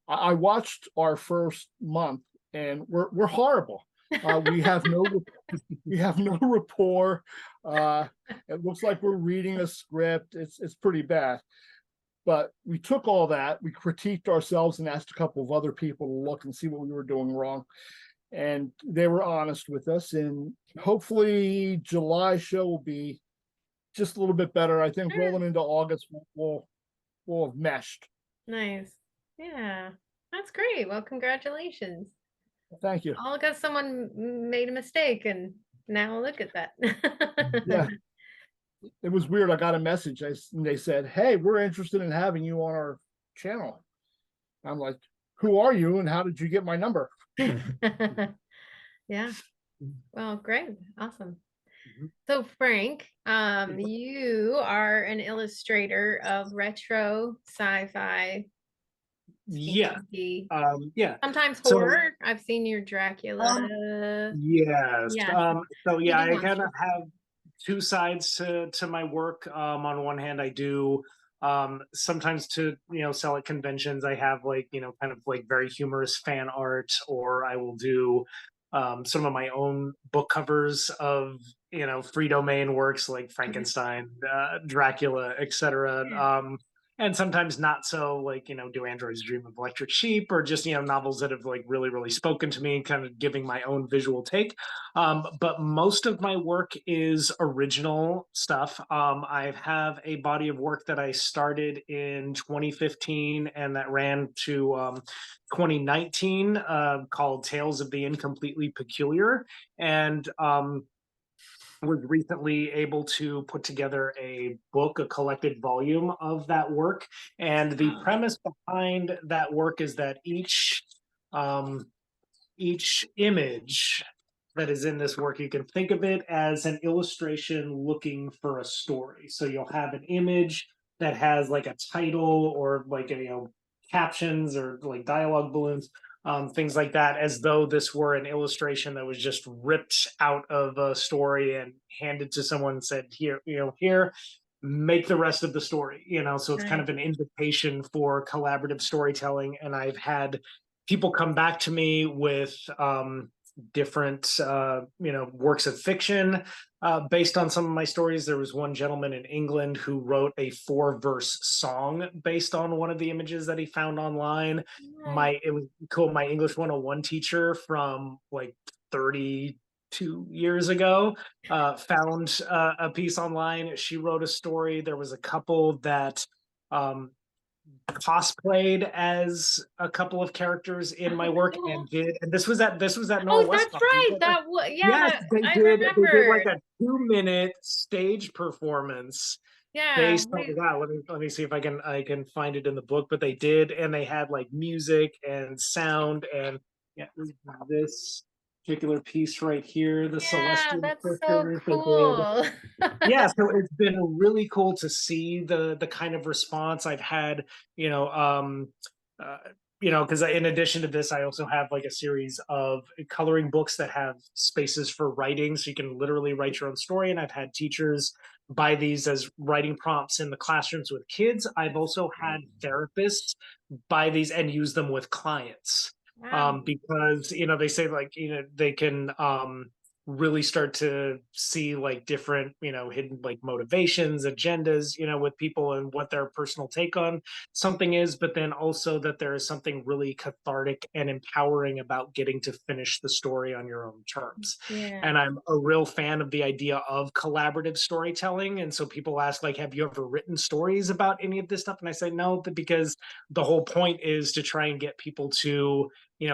I watched our first month, and we're horrible. We have no rapport. It looks like we're reading a script. It's pretty bad. But we took all that, we critiqued ourselves and asked a couple of other people to look and see what we were doing wrong. And they were honest with us. And hopefully July show will be just a little bit better. I think rolling into August, we'll have meshed. Nice. Yeah, that's great. Well, congratulations. Thank you. All because someone made a mistake, and now look at that. Yeah. It was weird. I got a message. They said, "Hey, we're interested in having you on our channel." I'm like, "Who are you, and how did you get my number?" Yeah. Well, great. Awesome. So, Frank, you are an illustrator of retro sci-fi Yeah. steampunky. Yeah. Sometimes So, horror. I've seen your Dracula. yes. Yeah. So You yeah, do I kind of monsters. have two sides to my work. On one hand, I do sometimes to sell at conventions. I have like kind of like very humorous fan art, or I will do some of my own book covers of free domain works like Frankenstein, Dracula, etc. And sometimes not so, like do Androids Dream of Electric Sheep, or just novels that have like really really spoken to me, kind of giving my own visual take. But most of my work is original stuff. I have a body of work that I started in 2015 and that ran to 2019, called Tales of the Incompletely Peculiar. And was recently able to put together a book, a collected volume of that work. And the premise behind that work is that each image that is in this work, you can think of it as an illustration looking for a story. So you'll have an image that has like a title, or like captions, or like dialogue balloons, things like that, as though this were an illustration that was just ripped out of a story and handed to someone and said, here, here, make the rest of the story. So it's kind of an invitation for collaborative storytelling. And I've had people come back to me with different works of fiction based on some of my stories. There was one gentleman in England who wrote a 4-verse song based on one of the images that he found online. It was cool. My English 101 teacher from like 32 years ago found a piece online. She wrote a story. There was a couple that cosplayed as a couple of characters in my work, and this was at Oh, Norwest that's right. yes, I they did remember. like a 2-minute stage performance based on that. Let me see if I can find it in the book. But they did, and they had like music and sound, and this particular piece right here, the Celestial That's so Sisters, they did. cool. Yeah, so it's been really cool to see the kind of response I've had. you know um uh, because in addition to this, I also have like a series of coloring books that have spaces for writing, so you can literally write your own story. And I've had teachers buy these as writing prompts in the classrooms with kids. I've also had therapists buy these and use them with clients. Wow. Because they say like they can really start to see like different hidden like motivations, agendas, with people, and what their personal take on something is. But then also that there is something really cathartic and empowering about getting to finish the story on your own terms. And I'm a real fan of the idea of collaborative storytelling. And so people ask, like, have you ever written stories about any of this stuff? And I say no, because the whole point is to try and get people to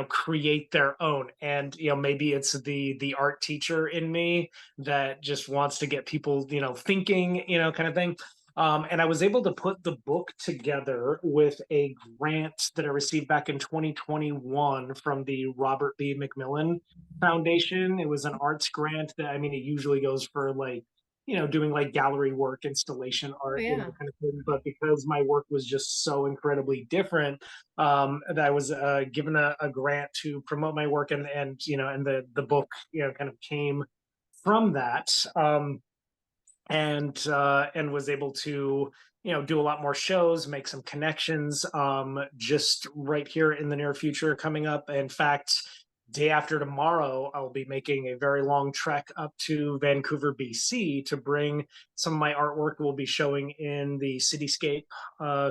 create their own. And maybe it's the art teacher in me that just wants to get people thinking, kind of thing. And I was able to put the book together with a grant that I received back in 2021 from the Robert B. McMillan Foundation. It was an arts grant that, it usually goes for like doing like gallery work, installation art, kind of thing. But because my work was just so incredibly different, that I was given a grant to promote my work, and the book kind of came from that, and was able to do a lot more shows, make some connections, just right here in the near future coming up. In fact, day after tomorrow, I'll be making a very long trek up to Vancouver, BC, to bring some of my artwork. We'll be showing in the Cityscape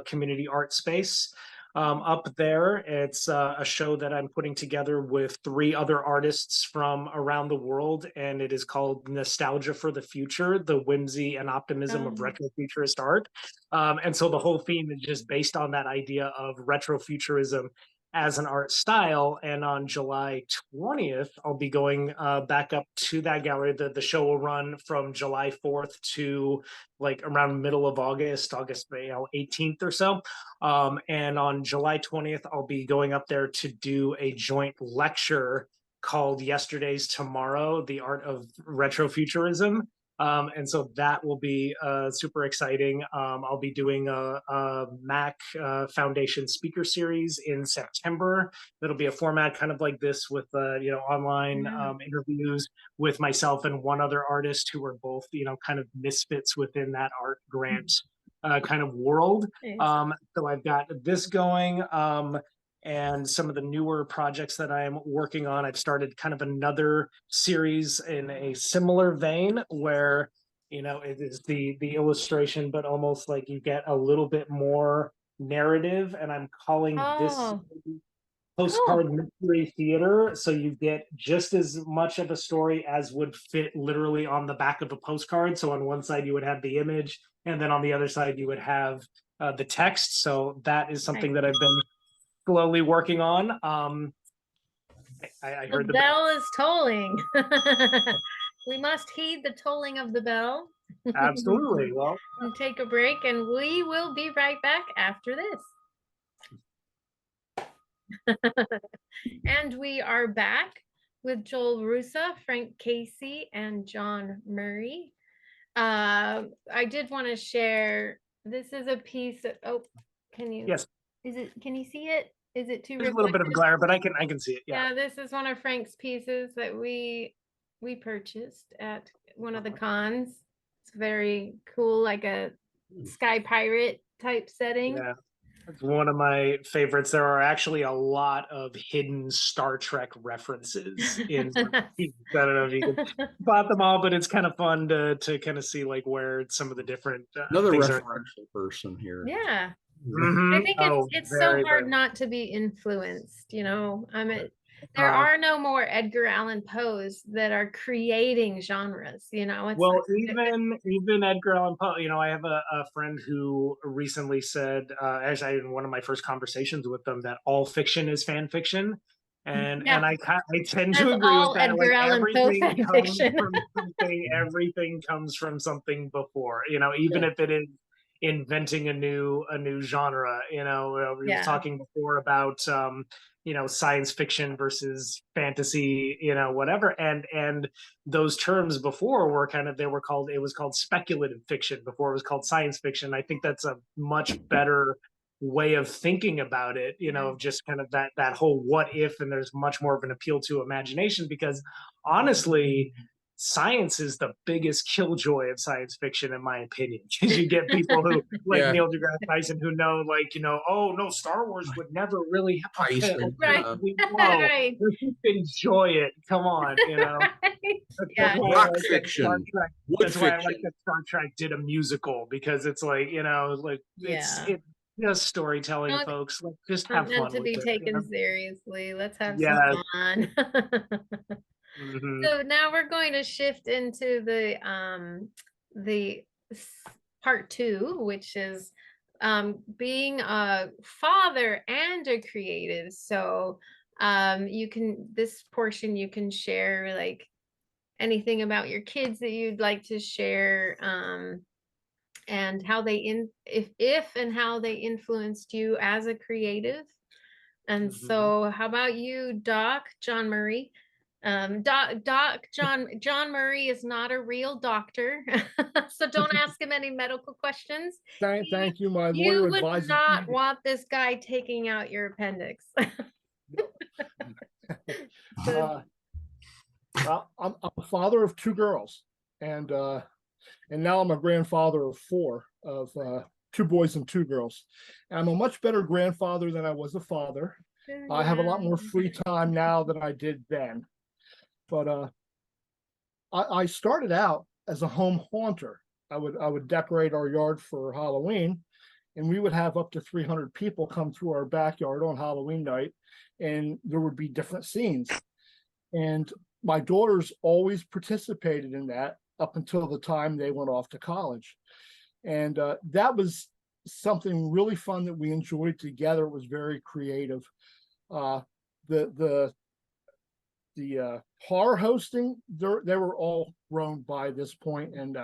community art space up there. It's a show that I'm putting together with 3 other artists from around the world, and it is called Nostalgia for the Future: The Whimsy and Optimism of Retrofuturist Art. And so the whole theme is just based on that idea of retrofuturism as an art style. And on July 20th, I'll be going back up to that gallery. The show will run from July 4th to like around middle of August 18th or so. And on July 20th, I'll be going up there to do a joint lecture called Yesterday's Tomorrow: The Art of Retrofuturism. And so that will be super exciting. I'll be doing a Mac Foundation speaker series in September. That'll be a format kind of like this with online interviews with myself and one other artist who are both kind of misfits within that art grant kind of world. So I've got this going. And some of the newer projects that I'm working on, I've started kind of another series in a similar vein where, it is the illustration, but almost like you get a little bit more narrative. And I'm calling this postcard mystery theater. So you get just as much of a story as would fit literally on the back of a postcard. So on one side you would have the image, and then on the other side you would have the text. So that is something that I've been slowly working on. I heard the bell is tolling. We must heed the tolling of the bell. Absolutely. Well, and take a break, and we will be right back after this. And we are back with Joel Roosa, Frank Casey, and John Murray. I did want to share, this is a piece of, can you? Yes. Can you see it? Is it too There's a little bit of glare, but I can see it. Yeah, this is one of Frank's pieces that we purchased at one of the cons. It's very cool, like a sky pirate type setting. Yeah, it's one of my favorites. There are actually a lot of hidden Star Trek references in. I don't know if you can spot them all, but it's kind of fun to kind of see like where some of the different another things referential person here. Yeah. Mm-hmm. I think it's so hard not to be influenced, I mean, there are no more Edgar Allan Poes that are creating genres, it's well, even Edgar Allan Poe, I have a friend who recently said, actually in one of my first conversations with them, that all fiction is fan fiction. And I tend to agree with that. Edgar Allan Poe fan fiction. Everything comes from something before, even if it is inventing a new genre. We were talking before about science fiction versus fantasy, whatever, and those terms before were it was called speculative fiction before it was called science fiction. I think that's a much better way of thinking about it, of just kind of that whole what if, and there's much more of an appeal to imagination, because honestly science is the biggest killjoy of science fiction, in my opinion, because you get people who like Neil deGrasse Tyson who know, oh no, Star Wars would never really happen. Right. We know. Right. Just enjoy it. Come on, Rock fiction. That's why I like that Star Trek did a musical, because it's it's just storytelling, folks. Just have fun. Not to be taken seriously. Let's have some fun. Mm-hmm. So now we're going to shift into the part 2, which is being a father and a creative. So this portion you can share like anything about your kids that you'd like to share, and how they if and how they influenced you as a creative. And so how about you, Doc John Murray? John Murray is not a real doctor, so don't ask him any medical questions. Thank you. My lawyer advises. You would not want this guy taking out your appendix. I'm a father of 2 girls, and now I'm a grandfather of 4, of 2 boys and 2 girls. And I'm a much better grandfather than I was a father. I have a lot more free time now than I did then. But I started out as a home haunter. I would decorate our yard for Halloween, and we would have up to 300 people come through our backyard on Halloween night, and there would be different scenes. And my daughters always participated in that up until the time they went off to college. And that was something really fun that we enjoyed together. It was very creative. The horror hosting, they were all grown by this point. And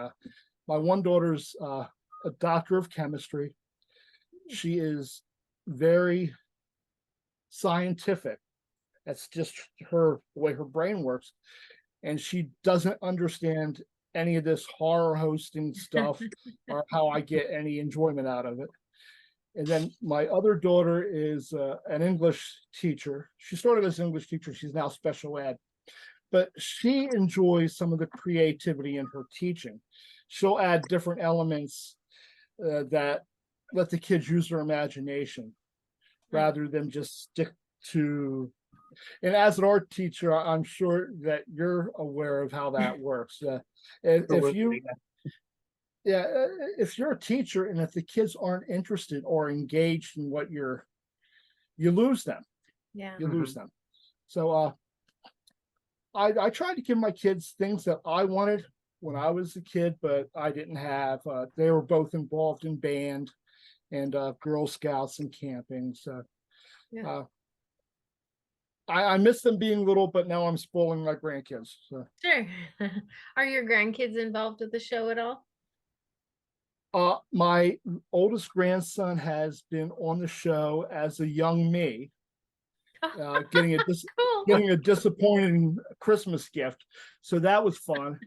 my one daughter's a doctor of chemistry. She is very scientific. That's just the way her brain works. And she doesn't understand any of this horror hosting stuff or how I get any enjoyment out of it. And then my other daughter is an English teacher. She started as an English teacher. She's now special ed. But she enjoys some of the creativity in her teaching. She'll add different elements that let the kids use their imagination rather than just stick to. And as an art teacher, I'm sure that you're aware of how that works. If you're a teacher and if the kids aren't interested or engaged in what you lose them. Yeah. You lose them. So I tried to give my kids things that I wanted when I was a kid, but I didn't have. They were both involved in band and Girl Scouts and camping. So Yeah. I miss them being little, but now I'm spoiling my grandkids. So. Sure. Are your grandkids involved with the show at all? My oldest grandson has been on the show as a young me, getting a disappointing Christmas gift. So that was fun.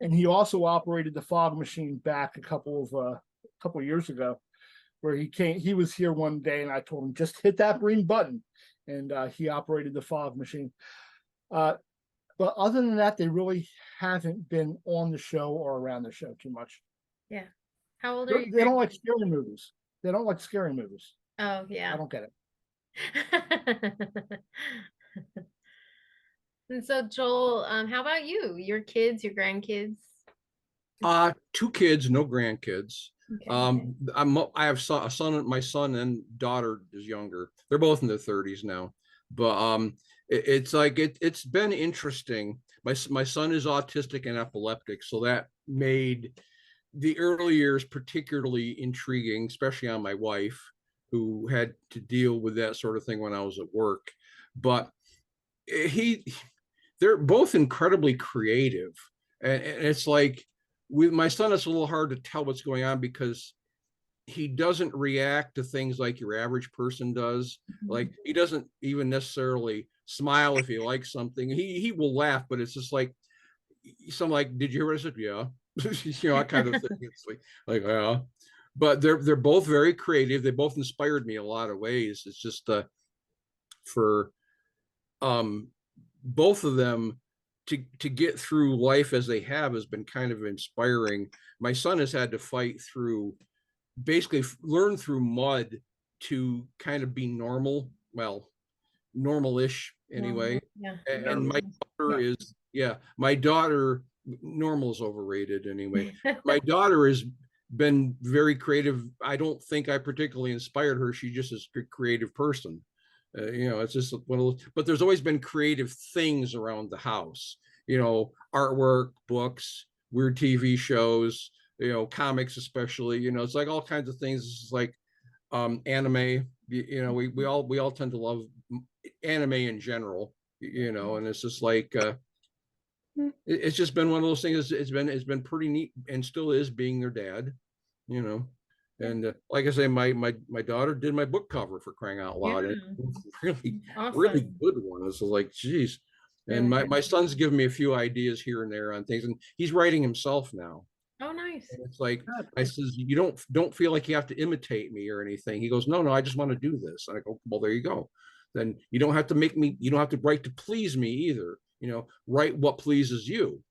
And he also operated the fog machine back a couple of years ago, where he was here one day and I told him, just hit that green button. And he operated the fog machine. But other than that, they really haven't been on the show or around the show too much. Yeah. How old are you? They don't like scary movies. They don't like scary movies. Oh, yeah. I don't get it. And so, Joel, how about you? Your kids, your grandkids? 2 kids, no grandkids. Okay. I have a son. My son and daughter is younger. They're both in their 30s now. But it's like it's been interesting. My son is autistic and epileptic, so that made the early years particularly intriguing, especially on my wife, who had to deal with that sort of thing when I was at work. But they're both incredibly creative, and it's like with my son, it's a little hard to tell what's going on because he doesn't react to things like your average person does. Like he doesn't even necessarily smile if he likes something. He will laugh, but it's just like something like, "Did you hear what I said?" Yeah, that kind of thing. It's like yeah. But they're both very creative. They both inspired me a lot of ways. It's just for both of them to get through life as they have has been kind of inspiring. My son has had to fight through, basically learn through mud to kind of be normal. Well, normal-ish anyway. Yeah. And my daughter, normal is overrated anyway. My daughter has been very creative. I don't think I particularly inspired her. She just is a creative person. It's just one of those, but there's always been creative things around the house, artwork, books, weird TV shows, comics, especially, it's like all kinds of things. It's like anime, we all tend to love anime in general, and it's just like it's just been one of those things. It's been pretty neat, and still is, being their dad, and like I say, my daughter did my book cover, for crying out loud. Yeah. Really Awesome. really good one. It's like, geez. And my son's given me a few ideas here and there on things, and he's writing himself now. Oh, nice. And it's like, I says, you don't feel like you have to imitate me or anything. He goes, no, I just want to do this. And I go, well, there you go. Then you don't have to write to please me either. Write what pleases you.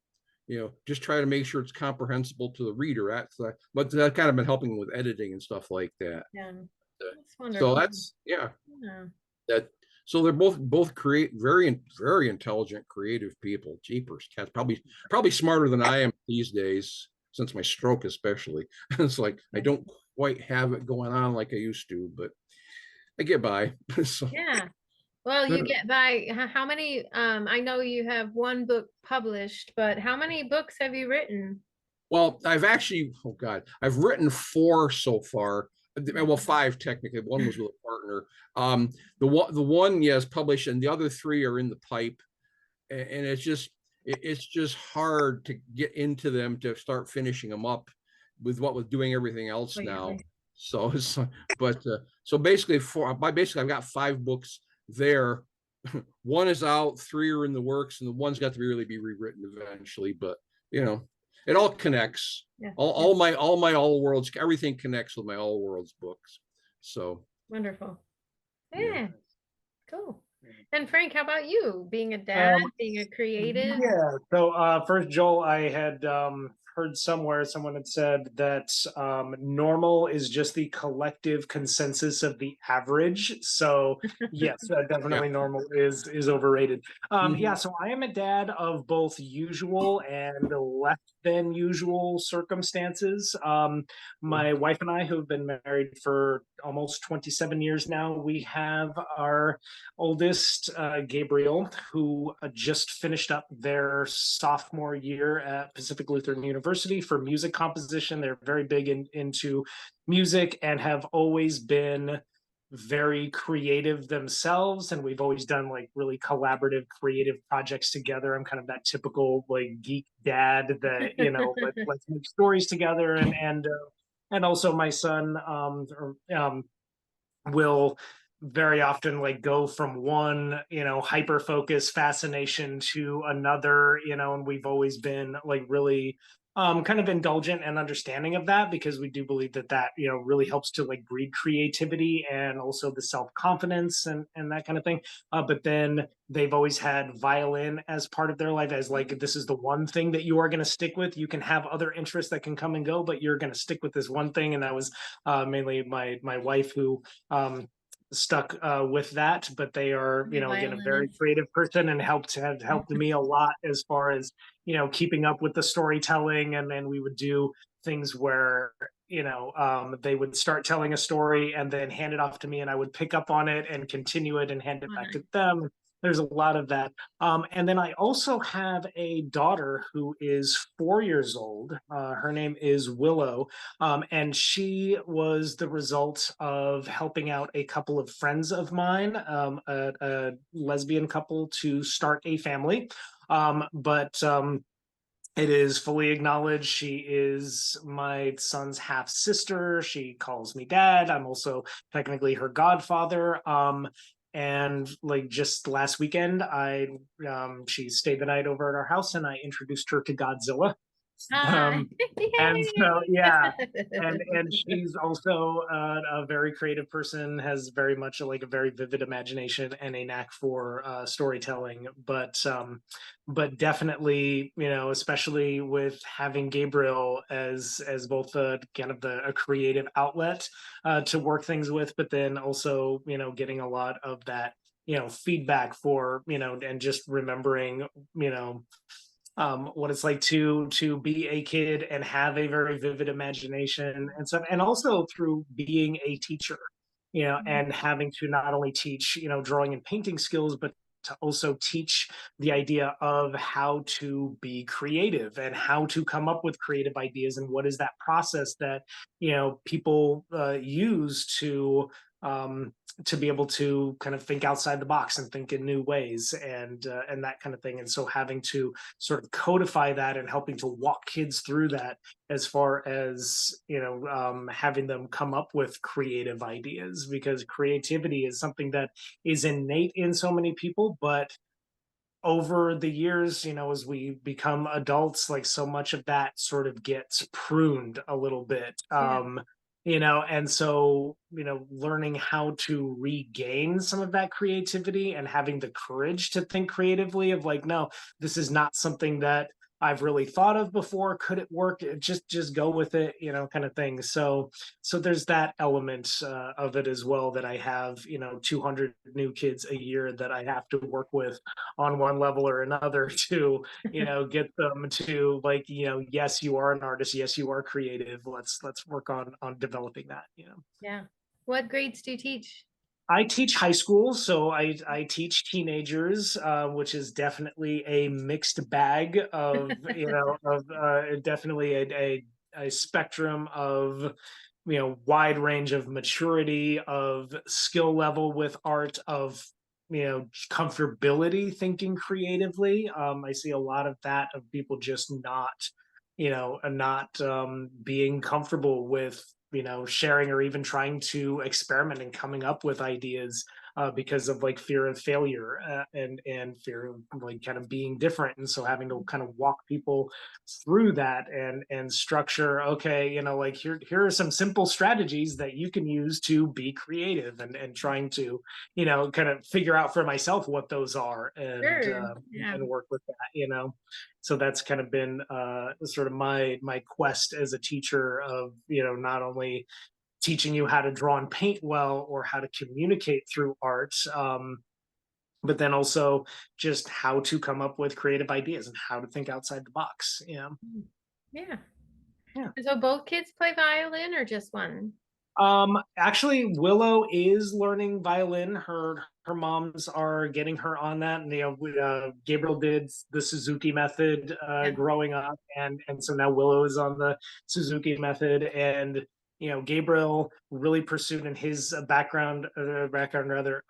Just try to make sure it's comprehensible to the reader. But that kind of been helping with editing and stuff like that. Yeah. That's wonderful. So that's so they're both very, very intelligent, creative people. Jeepers, cats, probably smarter than I am these days, since my stroke especially. It's like I don't quite have it going on like I used to, but I get by. So. Yeah. Well, you get by. How many? I know you have one book published, but how many books have you written? Well, I've written 4 so far. Well, 5 technically. One was with a partner. The one, yes, published, and the other 3 are in the pipe. And it's just hard to get into them, to start finishing them up with doing everything else now. So basically I've got 5 books there. 1 is out, 3 are in the works, and the one's got to really be rewritten eventually. But it all connects. Yeah. All my AllWorlds, everything connects with my AllWorlds books. So Wonderful. Yeah. Yeah. Cool. And Frank, how about you? Being a dad, being a creative? Yeah. So first, Joel, I had heard somewhere someone had said that normal is just the collective consensus of the average. So yes, definitely normal is overrated. Yeah. So I am a dad of both usual and less than usual circumstances. My wife and I, who have been married for almost 27 years now, we have our oldest, Gabriel, who just finished up their sophomore year at Pacific Lutheran University for music composition. They're very big into music and have always been very creative themselves, and we've always done like really collaborative creative projects together. I'm kind of that typical like geek dad that let's make stories together, and also my son will very often like go from one hyper focus fascination to another, and we've always been like really kind of indulgent and understanding of that, because we do believe that really helps to like breed creativity and also the self-confidence and that kind of thing. But then they've always had violin as part of their life, as like this is the one thing that you are going to stick with. You can have other interests that can come and go, but you're going to stick with this one thing. And that was mainly my wife who stuck with that. But they are again a very creative person, and have helped me a lot as far as keeping up with the storytelling. And then we would do things where they would start telling a story and then hand it off to me, and I would pick up on it and continue it and hand it back to them. There's a lot of that. And then I also have a daughter who is 4 years old. Her name is Willow. And she was the result of helping out a couple of friends of mine, a lesbian couple, to start a family. But it is fully acknowledged she is my son's half sister. She calls me dad. I'm also technically her godfather. And like just last weekend, she stayed the night over at our house, and I introduced her to Godzilla. And so and she's also a very creative person, has very much like a very vivid imagination and a knack for storytelling. But definitely, especially with having Gabriel as both a kind of a creative outlet to work things with, but then also getting a lot of that feedback for and just remembering what it's like to be a kid and have a very vivid imagination and stuff, and also through being a teacher, and having to not only teach drawing and painting skills, but to also teach the idea of how to be creative and how to come up with creative ideas, and what is that process that people use to be able to kind of think outside the box and think in new ways, and that kind of thing. And so having to sort of codify that and helping to walk kids through that, as far as having them come up with creative ideas, because creativity is something that is innate in so many people, but over the years, as we become adults, like so much of that sort of gets pruned a little bit. And so learning how to regain some of that creativity and having the courage to think creatively of like, no, this is not something that I've really thought of before. Could it work? Just go with it, kind of thing. So there's that element of it as well, that I have 200 new kids a year that I have to work with on one level or another to get them to like, yes, you are an artist, yes, you are creative, let's work on developing that. Yeah. What grades do you teach? I teach high school, so I teach teenagers, which is definitely a mixed bag of definitely a spectrum of wide range of maturity, of skill level with art, of comfortability thinking creatively. I see a lot of that, of people just not being comfortable with sharing or even trying to experiment and coming up with ideas because of like fear of failure and fear of like kind of being different. And so having to kind of walk people through that and structure, okay, you know, like here are some simple strategies that you can use to be creative, and trying to, you know, kind of figure out for myself what those are, and work with that, you know. So that's kind of been sort of my quest as a teacher of, you know, not only teaching you how to draw and paint well or how to communicate through art, but then also just how to come up with creative ideas and how to think outside the box. Yeah. Yeah. Yeah. So both kids play violin or just one? Actually, Willow is learning violin. Her moms are getting her on that, and you know, Gabriel did the Suzuki method growing up, and so now Willow is on the Suzuki method. And you know, Gabriel really pursued, in his background rather,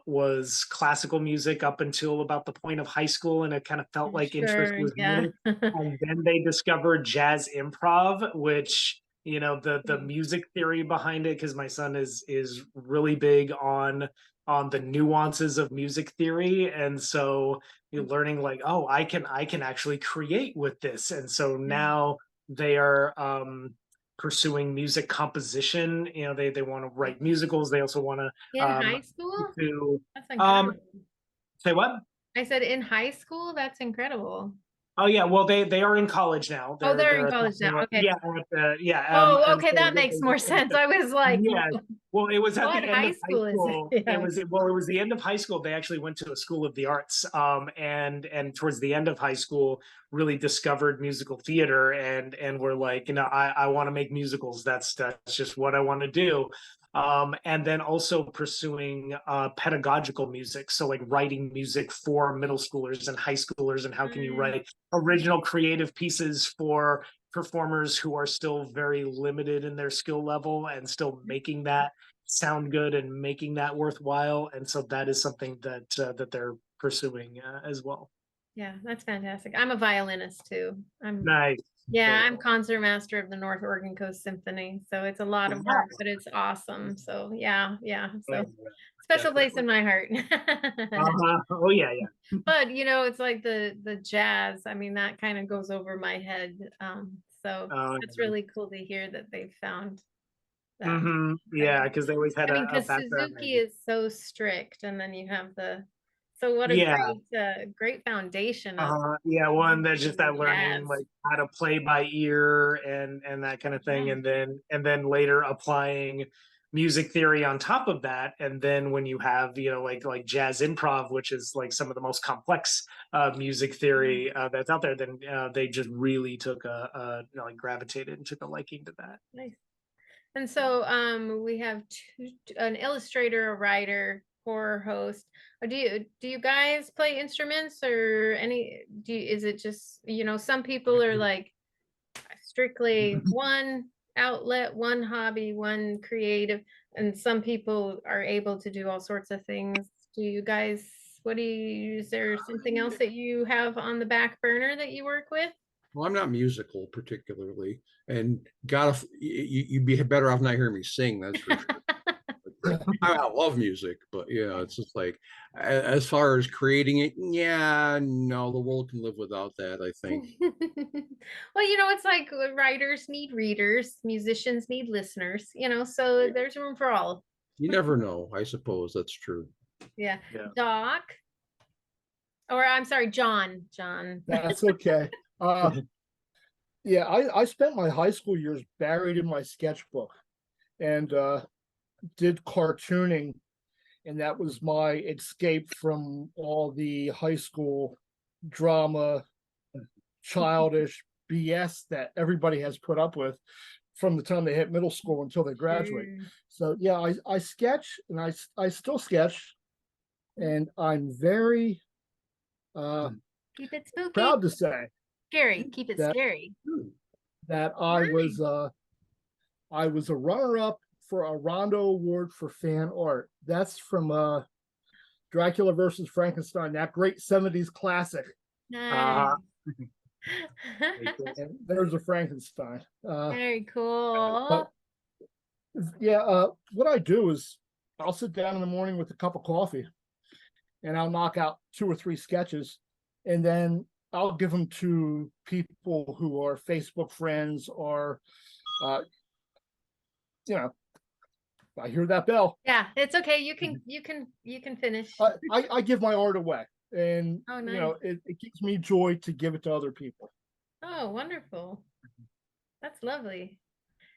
was classical music up until about the point of high school, and it kind of felt like interest was new. And then they discovered jazz improv, which, you know, the music theory behind it, because my son is really big on the nuances of music theory, and so you're learning like, oh, I can actually create with this. And so now they are pursuing music composition. You know, they want to write musicals. They also want to in high school. That's um incredible. say what? I said in high school. That's incredible. Oh yeah, well they are in college now. They're in college now. Okay. Yeah. Oh, okay, so that makes more sense. I was like, yeah. Well, it was at what the end high of school high is school. it? It was the end of high school. They actually went to a school of the arts, and towards the end of high school, really discovered musical theater, and were like, you know, I want to make musicals. That's just what I want to do. And then also pursuing pedagogical music, so like writing music for middle schoolers and high schoolers, and how can you write original creative pieces for performers who are still very limited in their skill level, and still making that sound good and making that worthwhile. And so that is something that that they're pursuing as well. Yeah, that's fantastic. I'm a violinist too. Nice. I'm concertmaster of the North Oregon Coast Symphony, so it's a lot of work, but it's awesome. So yeah. So special place in my heart. Oh yeah. But you know, it's like the jazz. I mean, that kind of goes over my head. So it's really cool to hear that they found that. Yeah, because they always had a because background. Suzuki is so strict, and then you have so what a great foundation of one that just that learning jazz. like how to play by ear and that kind of thing, and then later applying music theory on top of that. And then when you have, you know, like jazz improv, which is like some of the most complex music theory that's out there, then they just really took you know, like gravitated and took a liking to that. Nice. And so we have an illustrator, a writer, horror host. Do you guys play instruments or is it just, you know, some people are like strictly one outlet, one hobby, one creative, and some people are able to do all sorts of things. Do you guys, is there something else that you have on the back burner that you work with? Well, I'm not musical particularly, and you'd be better off not hearing me sing. That's for sure. I love music, but yeah, it's just like, as far as creating it, yeah, no, the world can live without that, I think. Well, you know, it's like writers need readers, musicians need listeners, you know, so there's room for all. You never know. I suppose that's true. Yeah. Doc, or I'm sorry, John. That's okay. Yeah, I spent my high school years buried in my sketchbook, and did cartooning, and that was my escape from all the high school drama, childish BS that everybody has put up with from the time they hit middle school until they graduate. So yeah, I sketch, and I still sketch, and I'm very keep it spooky. Proud to say scary. Keep it scary. That I was a runner-up for a Rondo Award for fan art. That's from Dracula versus Frankenstein, that great 70s classic. Nice. And there's a Frankenstein. Very cool. But yeah, what I do is I'll sit down in the morning with a cup of coffee and I'll knock out 2 or 3 sketches, and then I'll give them to people who are Facebook friends or, you know, I hear that bell. Yeah, it's okay. You can finish. I give my art away, and Oh, you know, nice. it gives me joy to give it to other people. Oh, wonderful. That's lovely.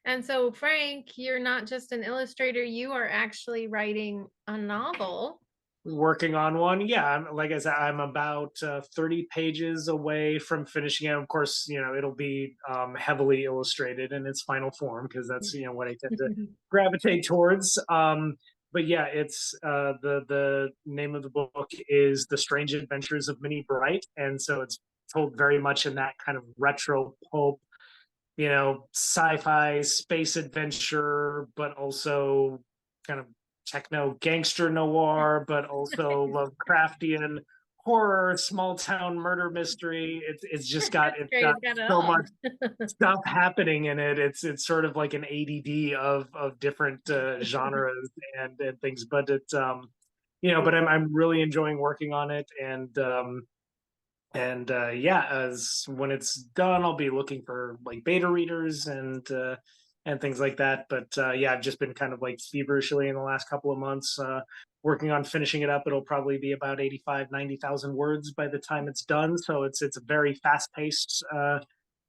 And so, Frank, you're not just an illustrator, you are actually writing a novel. Working on one. Yeah, like I said, I'm about 30 pages away from finishing it. Of course, you know, it'll be heavily illustrated in its final form because that's, you know, what I tend to gravitate towards. But yeah, it's the name of the book is The Strange Adventures of Minnie Bright, and so it's told very much in that kind of retro pulp, you know, sci-fi space adventure, but also kind of techno gangster noir, but also Lovecraftian horror, small town murder mystery. It's just got so much stuff happening in it. It's sort of like an ADD of different genres and things. But it's you know, but I'm really enjoying working on it, and yeah, as when it's done, I'll be looking for like beta readers and things like that. But yeah, I've just been kind of like feverishly in the last couple of months working on finishing it up. It'll probably be about 90,000 words by the time it's done, so it's a very fast-paced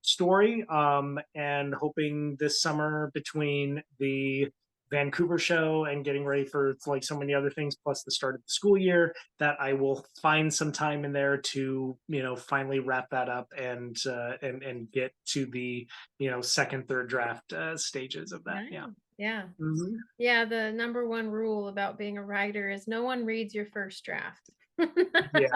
story, and hoping this summer, between the Vancouver show and getting ready for like so many other things, plus the start of the school year, that I will find some time in there to, you know, finally wrap that up and get to the, you know, second, third draft stages of that. Nice. Yeah. Yeah. Mm-hmm. Yeah. The number one rule about being a writer is no one reads your first draft. Yeah.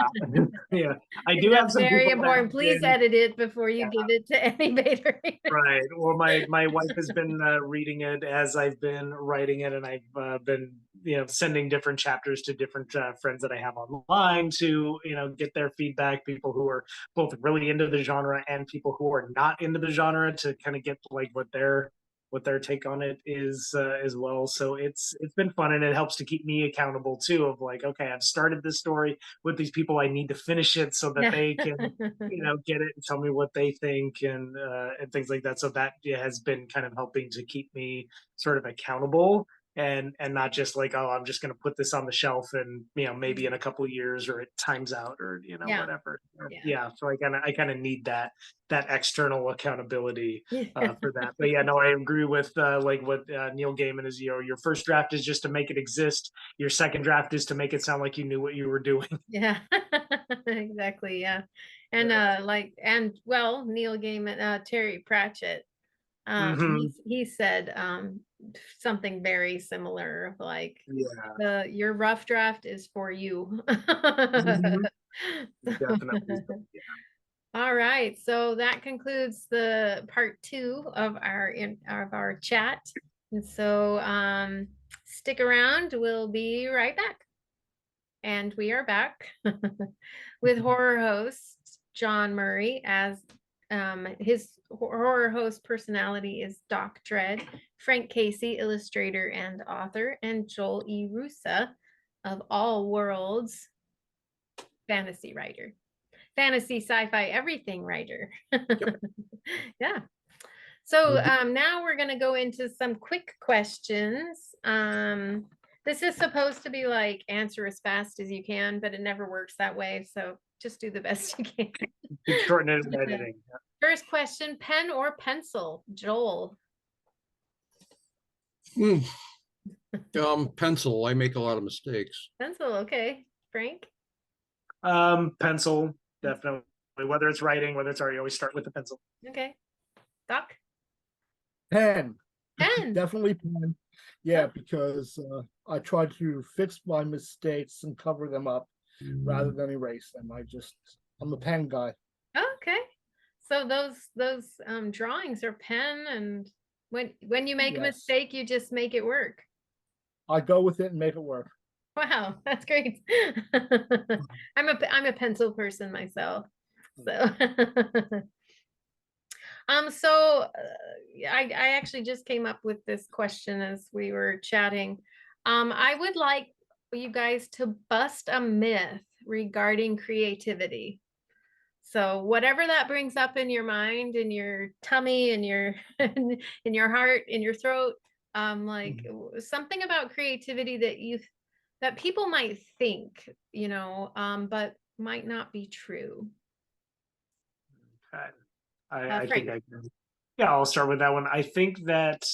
Yeah. I do That's have some very people that important. have Please been, edit it before you yeah, give it to any beta reader. right. Well, my wife has been reading it as I've been writing it, and I've been, you know, sending different chapters to different friends that I have online to, you know, get their feedback. People who are both really into the genre and people who are not into the genre, to kind of get like what their take on it is as well. So it's been fun, and it helps to keep me accountable too. Of like, okay, I've started this story with these people. I need to finish it so that they can, you know, get it and tell me what they think and things like that. So that has been kind of helping to keep me sort of accountable, and not just like, oh, I'm just going to put this on the shelf and, you know, maybe in a couple of years or it times out or, you know, Yeah. whatever. Yeah. Yeah. So I kind of need that external accountability for that. But yeah, no, I agree with like what Neil Gaiman is. You know, your first draft is just to make it exist. Your second draft is to make it sound like you knew what you were doing. Yeah. Exactly. Yeah. And well, Neil Gaiman, Terry Pratchett, he said something very similar of like, Yeah. your rough draft is for you. Mhm. Definitely. Yeah. All right, so that concludes the part 2 of our chat. And so stick around, we'll be right back. And we are back with horror host John Murray, as his horror host personality is Doc Dread, Frank Casey, illustrator and author, and Joel E Roosa of AllWorlds, fantasy writer, fantasy, sci-fi, everything writer. Yep. Yeah. So now we're going to go into some quick questions. This is supposed to be like answer as fast as you can, but it never works that way. So just do the best you can. Shorten it in editing. First question, pen or pencil? Joel. Pencil. I make a lot of mistakes. Pencil, okay. Frank? Pencil, definitely. Whether it's writing, whether it's art, you always start with the pencil. Okay. Doc? Pen. Pen. Definitely pen. Yeah, because I try to fix my mistakes and cover them up rather than erase them. I'm a pen guy. Okay. So those drawings are pen, and when you make a mistake, you just make it work. I go with it and make it work. Wow, that's great. I'm a pencil person myself. So I actually just came up with this question as we were chatting. I would like you guys to bust a myth regarding creativity. So whatever that brings up in your mind, in your tummy, in your in your heart, in your throat, like something about creativity that people might think, but might not be true. Okay. I think I can. Yeah, I'll start with that one. I think that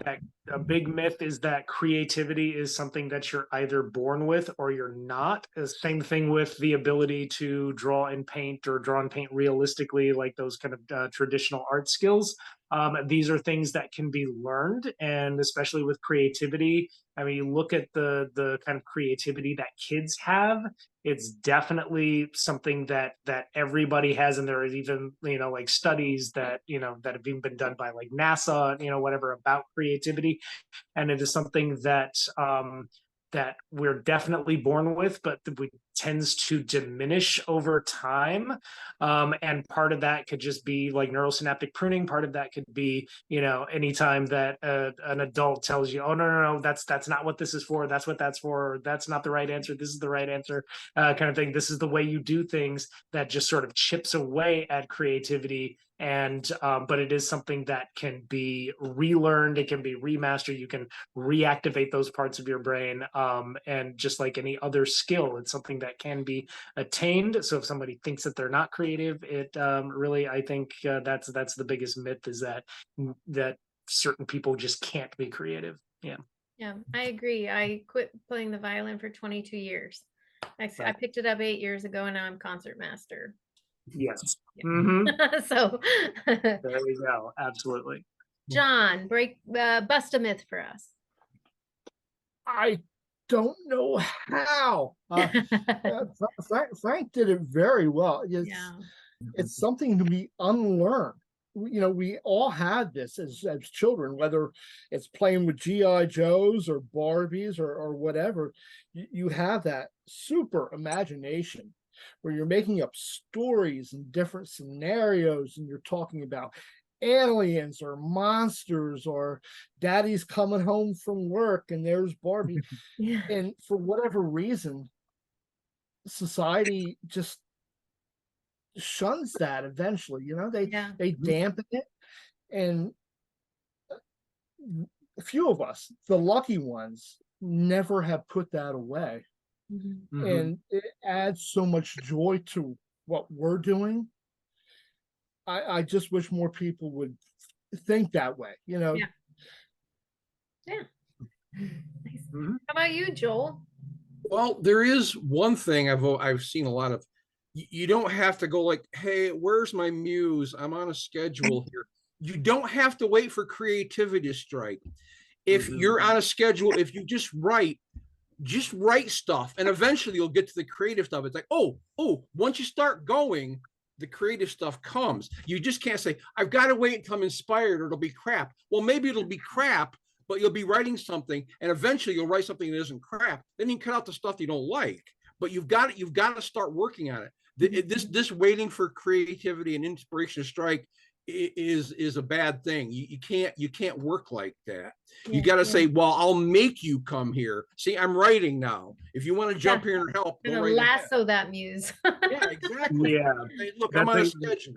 that a big myth is that creativity is something that you're either born with or you're not. The same thing with the ability to draw and paint or draw and paint realistically, like those kind of traditional art skills. These are things that can be learned, and especially with creativity. I mean, you look at the kind of creativity that kids have. It's definitely something that everybody has, and there are even like studies that that have even been done by like NASA, whatever, about creativity, and it is something that that we're definitely born with, but we tends to diminish over time. And part of that could just be like neurosynaptic pruning. Part of that could be, anytime that an adult tells you, oh, no, that's not what this is for. That's what that's for. That's not the right answer. This is the right answer, kind of thing. This is the way you do things, that just sort of chips away at creativity. And but it is something that can be relearned. It can be remastered. You can reactivate those parts of your brain. And just like any other skill, it's something that can be attained. So if somebody thinks that they're not creative, it really, I think that's the biggest myth, is that certain people just can't be creative. Yeah. Yeah, I agree. I quit playing the violin for 22 years. I picked it up 8 years ago, and now I'm concert master. Yes. Yeah. Mm-hmm. So there we go. Absolutely. John, bust a myth for us. I don't know how. Frank did it very well. It's something to be unlearned. We all had this as children, whether it's playing with G.I. Joes or Barbies or whatever. You have that super imagination where you're making up stories and different scenarios, and you're talking about aliens or monsters, or daddy's coming home from work and there's Barbie. Yeah. And for whatever reason, society just shuns that eventually. They dampen it, and a few of us, the lucky ones, never have put that away. Mm-hmm. And it adds so much joy to what we're doing. I just wish more people would think that way. Yeah. Nice. How about you, Joel? Well, there is one thing I've seen a lot of. You don't have to go like, hey, where's my muse? I'm on a schedule here. You don't have to wait for creativity to strike. If you're on a schedule, if you just write stuff, and eventually you'll get to the creative stuff. It's like, oh, once you start going, the creative stuff comes. You just can't say, I've got to wait until I'm inspired or it'll be crap. Well, maybe it'll be crap, but you'll be writing something, and eventually you'll write something that isn't crap. Then you can cut out the stuff you don't like, but you've got to start working on it. This waiting for creativity and inspiration to strike is a bad thing. You can't work like that. You got to say, well, I'll make you come here. See, I'm writing now. If you want to jump here and help, lasso that muse. Yeah, exactly. Yeah. Hey, look, I'm on a schedule.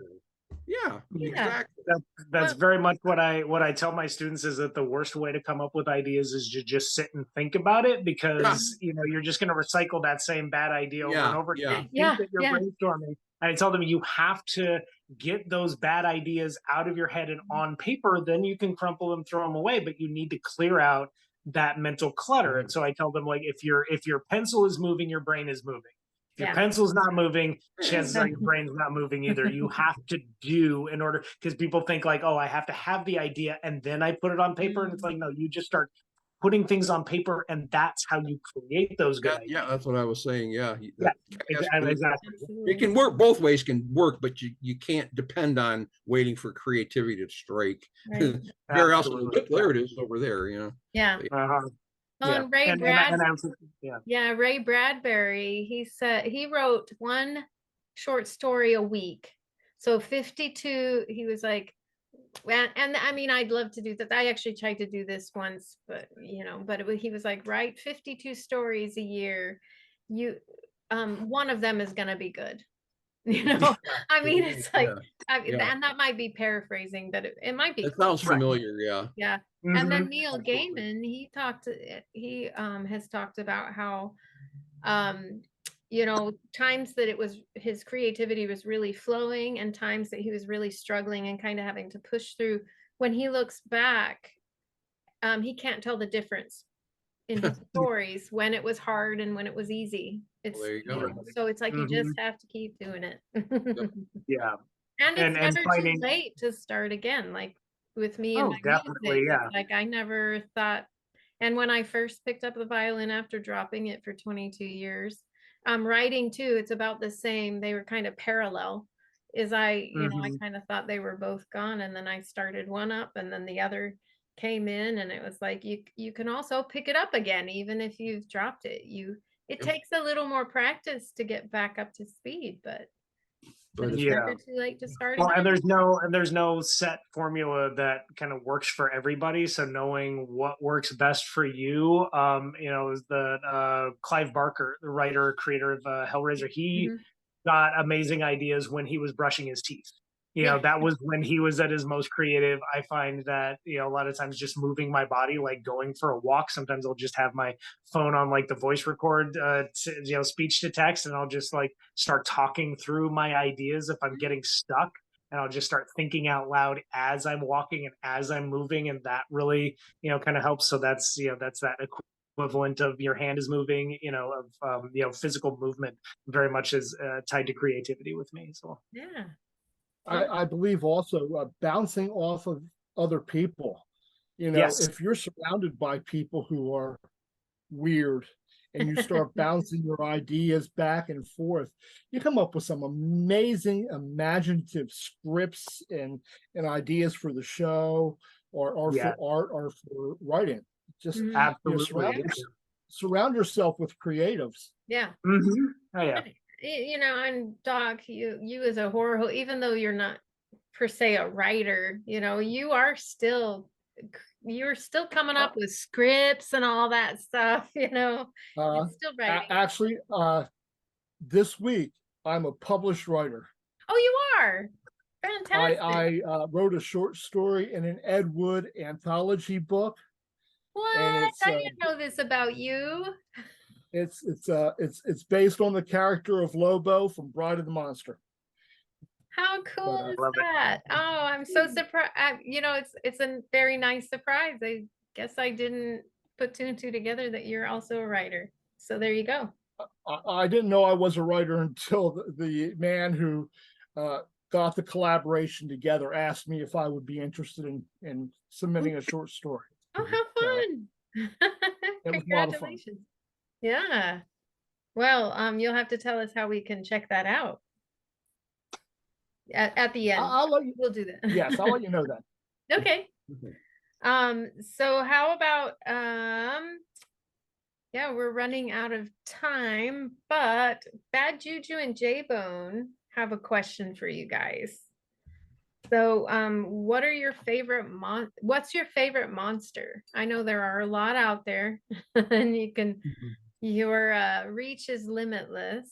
Yeah, exactly. That's very much what I tell my students, is that the worst way to come up with ideas is to just sit and think about it, because you're just going to recycle that same bad idea over and over again. Think that you're brainstorming. And I tell them, you have to get those bad ideas out of your head and on paper, then you can crumple them, throw them away, but you need to clear out that mental clutter. And so I tell them, like, if your pencil is moving, your brain is moving. If your pencil's not moving, chances are your brain's not moving either. You have to do, in order, because people think like, oh, I have to have the idea and then I put it on paper. And it's like, no, you just start putting things on paper, and that's how you create those good ideas. Yeah, that's what I was saying. Exactly. It can work both ways, can work, but you can't depend on waiting for creativity to strike. Right. There it is over there, Yeah. Yeah. Ray Bradbury, he said he wrote one short story a week. So 52, he was like, and I mean, I'd love to do that. I actually tried to do this once, but he was like, write 52 stories a year. One of them is gonna be good. I mean, it's like, and that might be paraphrasing, but it might be. It sounds familiar, yeah. Yeah. And then Neil Gaiman, he has talked about how, times that his creativity was really flowing and times that he was really struggling and kind of having to push through. When he looks back, he can't tell the difference in his stories when it was hard and when it was easy. It's there you go. So it's like you just have to keep doing it. Yeah. And it's never too late to start again. Like with me and my music, like I never thought. And when I first picked up the violin after dropping it for 22 years, writing too, it's about the same. They were kind of parallel. I kind of thought they were both gone, and then I started one up, and then the other came in, and it was like you can also pick it up again, even if you've dropped it. It takes a little more practice to get back up to speed, but it's never too late to start again. And there's no set formula that kind of works for everybody. So knowing what works best for you, is the Clive Barker, the writer, creator of Hellraiser. He got amazing ideas when he was brushing his teeth. That was when he was at his most creative. I find that, a lot of times just moving my body, like going for a walk, sometimes I'll just have my phone on like the voice record, speech to text, and I'll just like start talking through my ideas if I'm getting stuck. And I'll just start thinking out loud as I'm walking and as I'm moving. And that really, kind of helps. So that's that equivalent of your hand is moving, of physical movement very much is tied to creativity with me. So, yeah. I believe also bouncing off of other people. If you're surrounded by people who are weird and you start bouncing your ideas back and forth, you come up with some amazing imaginative scripts and ideas for the show or for art or for writing. Just absolutely surround yourself with creatives. Yeah. Oh yeah. And Doc, you as a horror host, even though you're not per se a writer, you're still coming up with scripts and all that stuff, still writing. Actually, this week I'm a published writer. Oh, you are? Fantastic. I wrote a short story in an Ed Wood anthology book. What? I didn't know this about you. It's based on the character of Lobo from Bride of the Monster. How cool is that? Oh, I'm so surprised. It's a very nice surprise. I guess I didn't put two and two together that you're also a writer. So there you go. I didn't know I was a writer until the man who got the collaboration together asked me if I would be interested in submitting a short story. Oh, how fun. Congratulations. Yeah. Well, you'll have to tell us how we can check that out. At the end. We'll do that. Yes, I'll let you know that. Okay. So how about we're running out of time, but Bad Juju and J-Bone have a question for you guys. So what's your favorite monster? I know there are a lot out there and your reach is limitless.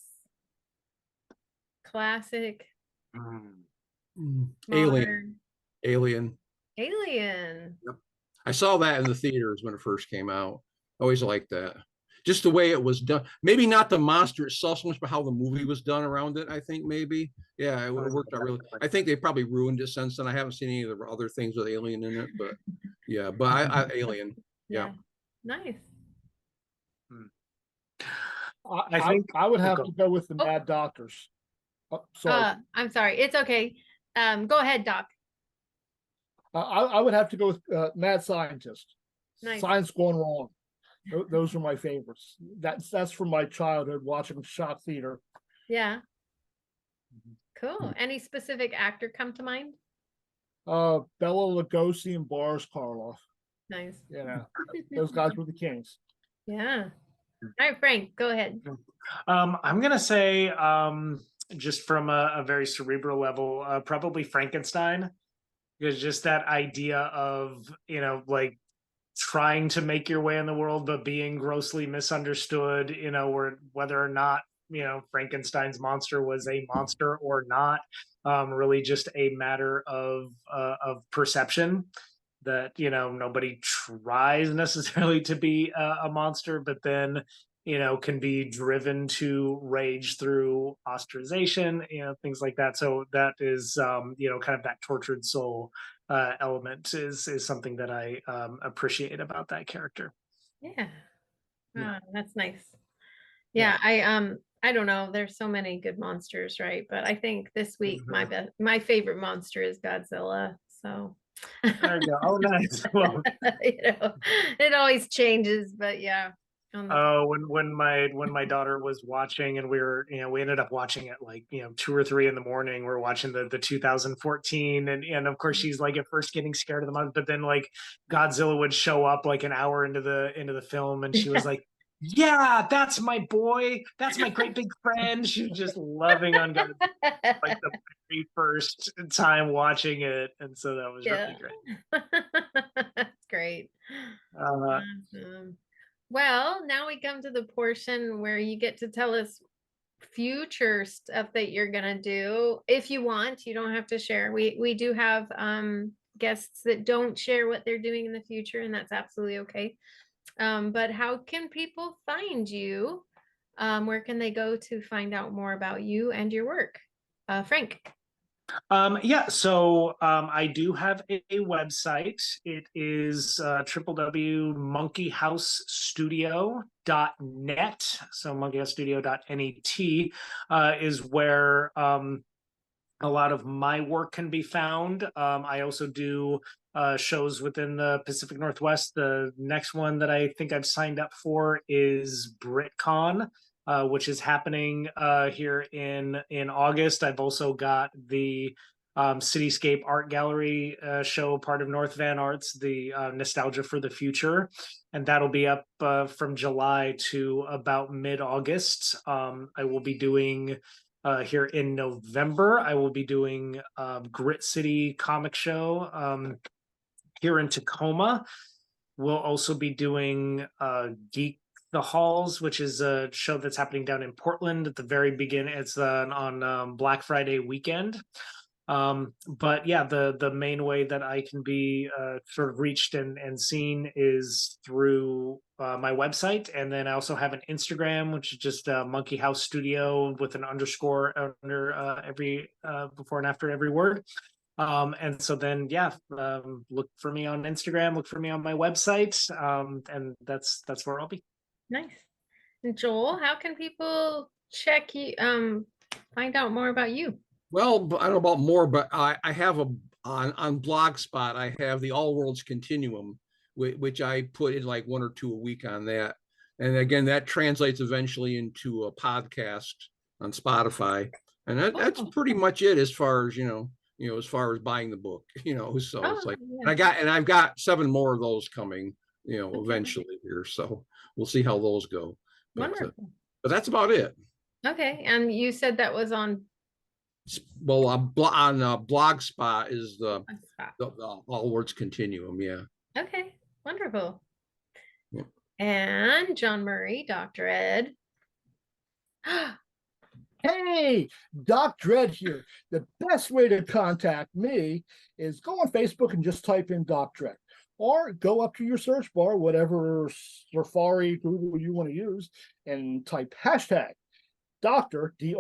Classic. Alien. Yep. I saw that in the theaters when it first came out. Always liked that. Just the way it was done. Maybe not the monster itself so much, but how the movie was done around it, I think maybe. Yeah, it worked out really. I think they probably ruined it since then. I haven't seen any of the other things with Alien in it, but yeah, but I Alien. Yeah. Nice. I think I would have to go with the Mad Doctors. Sorry. I'm sorry. It's okay. Go ahead, Doc. I would have to go with Mad Scientist. Nice. Science Gone Wrong. Those are my favorites. That's from my childhood watching Shock Theater. Yeah. Cool. Any specific actor come to mind? Bela Lugosi and Boris Karloff. Nice. Those guys were the kings. Yeah. All right, Frank, go ahead. I'm gonna say just from a very cerebral level, probably Frankenstein. because just that idea of, you know, like trying to make your way in the world, but being grossly misunderstood, you know, whether or not, you know, Frankenstein's monster was a monster or not, really just a matter of perception, that, you know, nobody tries necessarily to be a monster, but then, you know, can be driven to rage through ostracization, you know, things like that. So that is, you know, kind of that tortured soul element is something that I appreciate about that character. Yeah. Yeah. That's nice. Yeah, I don't know. There's so many good monsters, right? But I think this week my favorite monster is Godzilla. So There you go. Oh, nice. Well, you know, it always changes, but yeah. oh, when my daughter was watching, and we were, you know, we ended up watching it like, you know, 2 or 3 in the morning. We're watching the 2014, and of course she's like at first getting scared of the monster, but then like Godzilla would show up like an hour into the film, and she was like, "Yeah, that's my boy. That's my great big friend." She was just loving on Godzilla like the very first time watching it, and so that was really great. That's great. Uh, Awesome. Well, now we come to the portion where you get to tell us future stuff that you're gonna do. If you want, you don't have to share. We do have guests that don't share what they're doing in the future, and that's absolutely okay. But how can people find you? Where can they go to find out more about you and your work? Frank. Yeah, so I do have a website. It is www.monkeyhousestudio.net. So monkeyhousestudio.net is where a lot of my work can be found. I also do shows within the Pacific Northwest. The next one that I think I've signed up for is BritCon, which is happening here in August. I've also got the Cityscape Art Gallery show, part of North Van Arts, the Nostalgia for the Future, and that'll be up from July to about mid-August. I will be doing here in November, I will be doing Grit City Comic Show here in Tacoma. We'll also be doing Geek the Halls, which is a show that's happening down in Portland at the very beginning. It's on Black Friday weekend. But yeah, the main way that I can be sort of reached and seen is through my website, and then I also have an Instagram, which is just Monkey House Studio with an underscore under every before and after every word. And so then, yeah, look for me on Instagram, look for me on my website, and that's where I'll be. Nice. And Joel, how can people check you, find out more about you? Well, I don't know about more, but I have on Blogspot, I have the AllWorlds Continuum, which I put in like 1 or 2 a week on that. And again, that translates eventually into a podcast on Spotify. And that's pretty much it as far as, as far as buying the book, so it's like, and I've got 7 more of those coming, eventually here. So we'll see how those go. But that's about it. Okay. And you said that was on. Well, on Blogspot is the AllWorlds Continuum. Yeah. Okay. Wonderful. Yeah. And John Murray, Dr. Ed. Hey, Doc Dread here. The best way to contact me is go on Facebook and just type in Doc Dread, or go up to your search bar, whatever Safari, Google you want to use, and type hashtag Dr. DREAD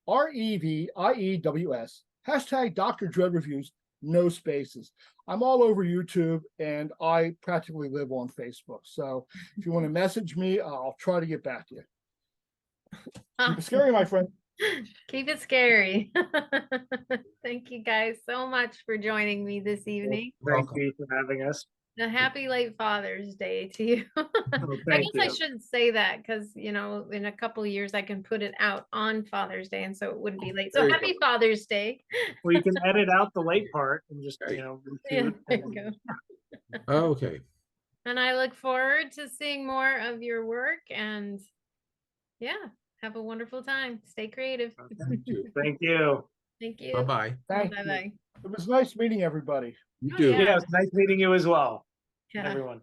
REVIEWS hashtag Dr. Dread Reviews, no spaces. I'm all over YouTube, and I practically live on Facebook. So if you want to message me, I'll try to get back to you. Keep it scary, my friend. Keep it scary. Thank you guys so much for joining me this evening. Thank you for having us. A happy late Father's Day to you. I guess I shouldn't say that because, in a couple of years I can put it out on Father's Day, and so it wouldn't be late. So happy Father's Day. Well, you can edit out the late part and just, yeah, there you go. Okay. And I look forward to seeing more of your work, and yeah, have a wonderful time. Stay creative. Thank you. Thank you. Bye-bye. Thank you. Bye-bye. It was nice meeting everybody. You Oh, too. yeah. Yeah, it's nice meeting you as well, Yeah. everyone.